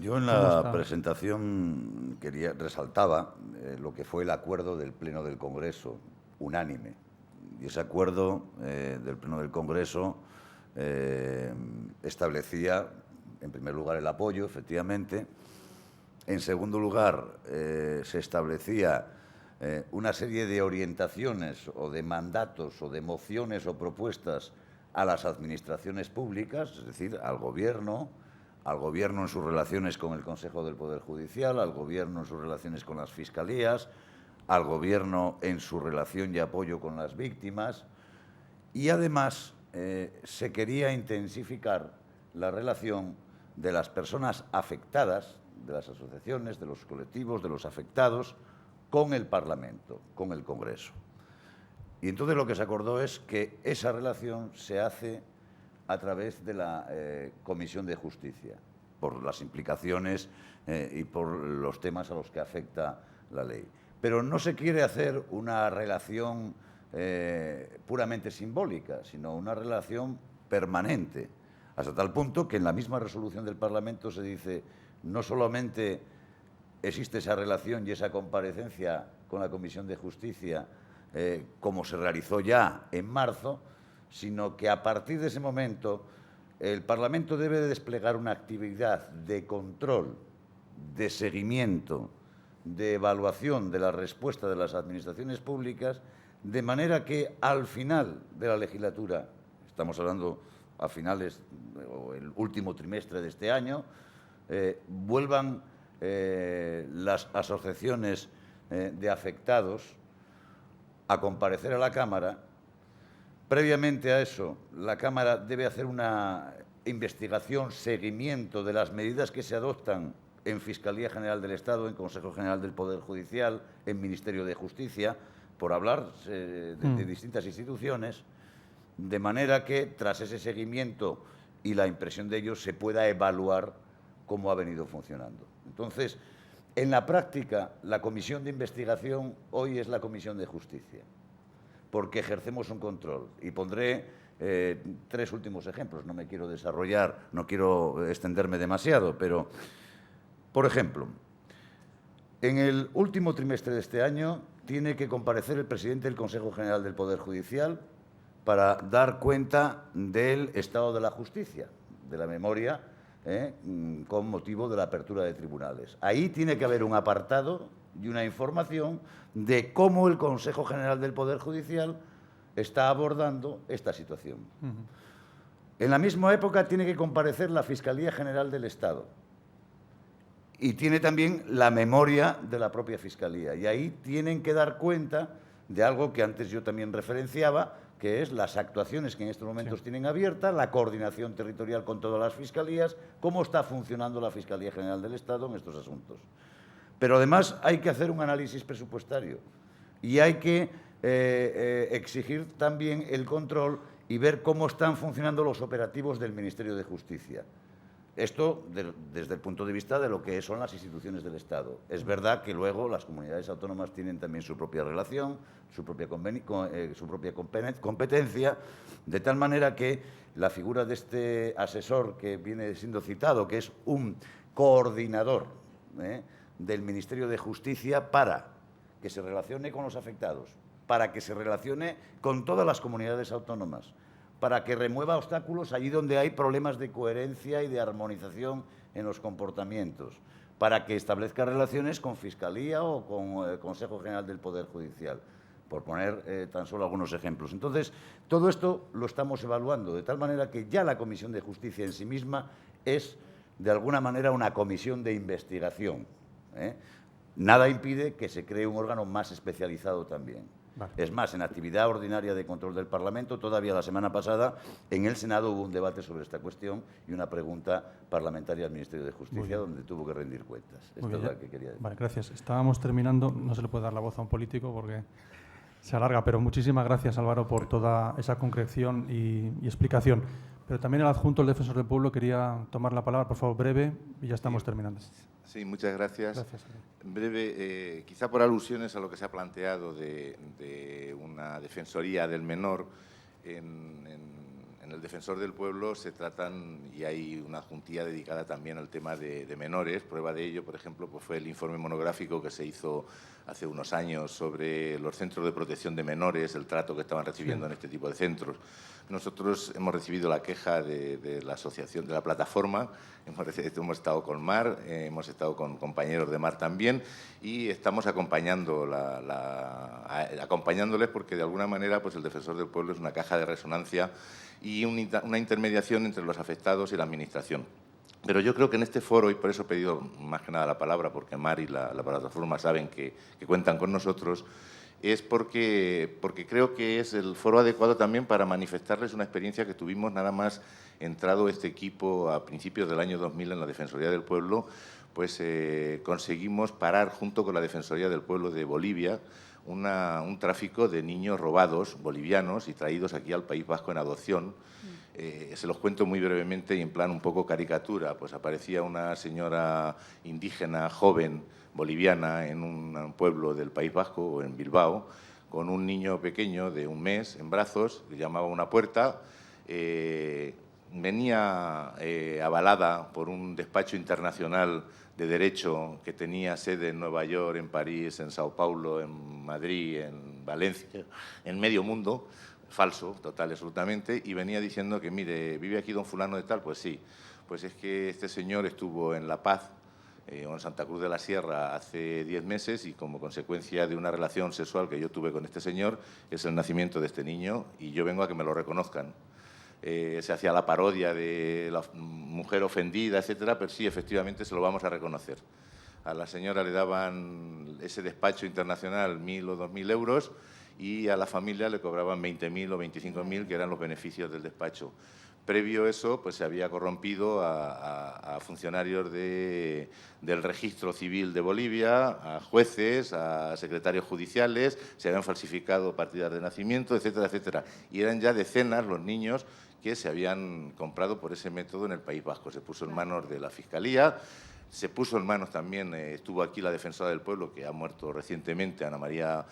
yo en la presentación resaltaba lo que fue el acuerdo del Pleno del Congreso, unánime. Y ese acuerdo del Pleno del Congreso establecía, en primer lugar, el apoyo, efectivamente. En segundo lugar, se establecía una serie de orientaciones o de mandatos o de mociones o propuestas a las administraciones públicas, es decir, al Gobierno en sus relaciones con el Consejo del Poder Judicial, al Gobierno en sus relaciones con las Fiscalías, al Gobierno en su relación y apoyo con las víctimas, y además se quería intensificar la relación de las personas afectadas, de las asociaciones, de los colectivos, de los afectados, con el Parlamento, con el Congreso. Y entonces lo que se acordó es que esa relación se hace a través de la Comisión de Justicia, por las implicaciones y por los temas a los que afecta la ley. Pero no se quiere hacer una relación puramente simbólica, sino una relación permanente, hasta tal punto que en la misma resolución del Parlamento se dice no solamente existe esa relación y esa comparecencia con la Comisión de Justicia como se realizó ya en marzo, sino que a partir de ese momento el Parlamento debe de desplegar una actividad de control, de seguimiento, de evaluación de la respuesta de las administraciones públicas, de manera que al final de la legislatura, estamos hablando a finales o el último trimestre de este año, vuelvan las asociaciones de afectados a comparecer a la Cámara. Previamente a eso, la Cámara debe hacer una investigación, seguimiento de las medidas que se adoptan en Fiscalía General del Estado, en Consejo General del Poder Judicial, en Ministerio de Justicia, por hablar de distintas instituciones, de manera que tras ese seguimiento y la impresión de ellos se pueda evaluar cómo ha venido funcionando. Entonces, en la práctica, la comisión de investigación hoy es la Comisión de Justicia, porque ejercemos un control. Y pondré 3 últimos ejemplos, no me quiero desarrollar, no quiero extenderme demasiado, pero, por ejemplo, en el último trimestre de este año tiene que comparecer el presidente del Consejo General del Poder Judicial para dar cuenta del estado de la justicia, de la memoria, con motivo de la apertura de tribunales. Ahí tiene que haber un apartado y una información de cómo el Consejo General del Poder Judicial está abordando esta situación. En la misma época tiene que comparecer la Fiscalía General del Estado y tiene también la memoria de la propia Fiscalía. Y ahí tienen que dar cuenta de algo que antes yo también referenciaba, que es las actuaciones que en estos momentos tienen abierta, la coordinación territorial con todas las fiscalías, cómo está funcionando la Fiscalía General del Estado en estos asuntos. Pero además hay que hacer un análisis presupuestario y hay que exigir también el control y ver cómo están funcionando los operativos del Ministerio de Justicia. Esto desde el punto de vista de lo que son las instituciones del Estado. Es verdad que luego las comunidades autónomas tienen también su propia relación, su propia competencia, de tal manera que la figura de este asesor que viene siendo citado, que es un coordinador del Ministerio de Justicia para que se relacione con los afectados, para que se relacione con todas las comunidades autónomas, para que remueva obstáculos allí donde hay problemas de coherencia y de armonización en los comportamientos, para que establezca relaciones con Fiscalía o con el Consejo General del Poder Judicial, por poner tan solo algunos ejemplos. Entonces, todo esto lo estamos evaluando, de tal manera que ya la Comisión de Justicia en sí misma es, de alguna manera, una comisión de investigación. Nada impide que se cree un órgano más especializado también. Vale. Es más, en actividad ordinaria de control del Parlamento, todavía la semana pasada, en el Senado hubo un debate sobre esta cuestión y una pregunta parlamentaria al Ministerio de Justicia donde tuvo que rendir cuentas. Esto es lo que quería decir. Vale, gracias. Estábamos terminando, no se le puede dar la voz a un político porque se alarga, pero muchísimas gracias, Álvaro, por toda esa concreción y explicación. Pero también el adjunto, el defensor del pueblo, quería tomar la palabra, por favor, breve, y ya estamos terminando. Sí, muchas gracias. Gracias. Breve, quizá por alusiones a lo que se ha planteado de una defensoría del menor, en el defensor del pueblo se tratan, y hay una adjuntía dedicada también al tema de menores. Prueba de ello, por ejemplo, pues fue el informe monográfico que se hizo hace unos años sobre los centros de protección de menores, el trato que estaban recibiendo en este tipo de centros. Nosotros hemos recibido la queja de la asociación, de la plataforma, hemos estado con Mar, hemos estado con compañeros de Mar también y estamos acompañándoles porque de alguna manera pues el defensor del pueblo es una caja de resonancia y una intermediación entre los afectados y la Administración. Pero yo creo que en este foro, y por eso he pedido más que nada la palabra, porque Mar y la plataforma saben que cuentan con nosotros, es porque creo que es el foro adecuado también para manifestarles una experiencia que tuvimos nada más entrado este equipo a principios del año 2000 en la Defensoría del Pueblo, pues conseguimos parar junto con la Defensoría del Pueblo de Bolivia un tráfico de niños robados bolivianos y traídos aquí al País Vasco en adopción. Se los cuento muy brevemente y en plan un poco caricatura. Pues aparecía una señora indígena joven boliviana en un pueblo del País Vasco, o en Bilbao, con un niño pequeño de 1 mes en brazos, le llamaba a una puerta, venía avalada por un despacho internacional de derecho que tenía sede en Nueva York, en París, en Sao Paulo, en Madrid, en Valencia, en medio mundo, falso, total, absolutamente, y venía diciendo que, mire, ¿vive aquí don fulano de tal? Pues sí, pues es que este señor estuvo en La Paz, o en Santa Cruz de la Sierra hace 10 meses y como consecuencia de una relación sexual que yo tuve con este señor es el nacimiento de este niño y yo vengo a que me lo reconozcan. Se hacía la parodia de la mujer ofendida, etcétera, pero sí, efectivamente, se lo vamos a reconocer. A la señora le daban ese despacho internacional 1.000 o 2.000 euros y a la familia le cobraban 20.000 o 25.000, que eran los beneficios del despacho. Previo a eso, pues se había corrompido a funcionarios del Registro Civil de Bolivia, a jueces, a secretarios judiciales, se habían falsificado partidas de nacimiento, etcétera, etcétera. Y eran ya decenas los niños que se habían comprado por ese método en el País Vasco. Se puso en manos de la Fiscalía, se puso en manos también, estuvo aquí la defensora del pueblo, que ha muerto recientemente, Ana María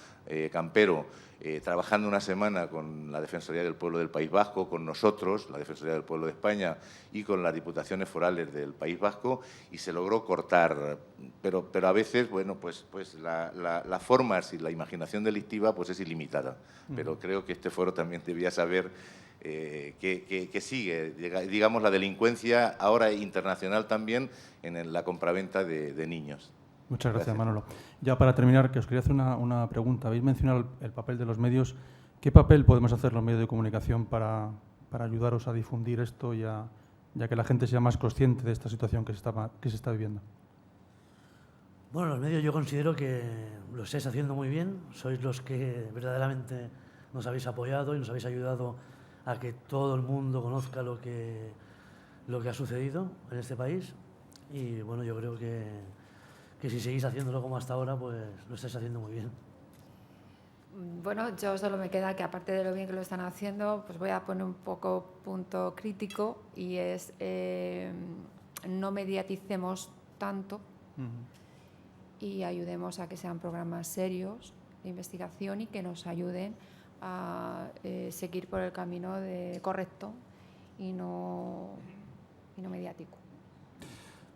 Campero, trabajando una semana con la Defensoría del Pueblo del País Vasco, con nosotros, la Defensoría del Pueblo de España, y con las diputaciones forales del País Vasco, y se logró cortar. Pero a veces, bueno, pues las formas y la imaginación delictiva pues es ilimitada. Pero creo que este foro también debía saber que sigue, digamos, la delincuencia ahora internacional también en la compraventa de niños. Muchas gracias, Manolo. Ya para terminar, que os quería hacer una pregunta. Habéis mencionado el papel de los medios. ¿Qué papel podemos hacer los medios de comunicación para ayudaros a difundir esto y a que la gente sea más consciente de esta situación que se está viviendo? Bueno, los medios yo considero que lo estáis haciendo muy bien. Sois los que verdaderamente nos habéis apoyado y nos habéis ayudado a que todo el mundo conozca lo que ha sucedido en este país. Y bueno, yo creo que si seguís haciéndolo como hasta ahora, pues lo estáis haciendo muy bien. Bueno, yo solo me queda que, aparte de lo bien que lo están haciendo, pues voy a poner un poco punto crítico, y es no mediaticemos tanto y ayudemos a que sean programas serios de investigación y que nos ayuden a seguir por el camino correcto y no mediático.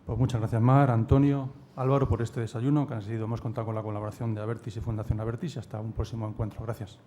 Pues muchas gracias, Mar, Antonio, Álvaro, por este desayuno que hemos contado con la colaboración de Abertis y Fundación Abertis, y hasta un próximo encuentro. Gracias.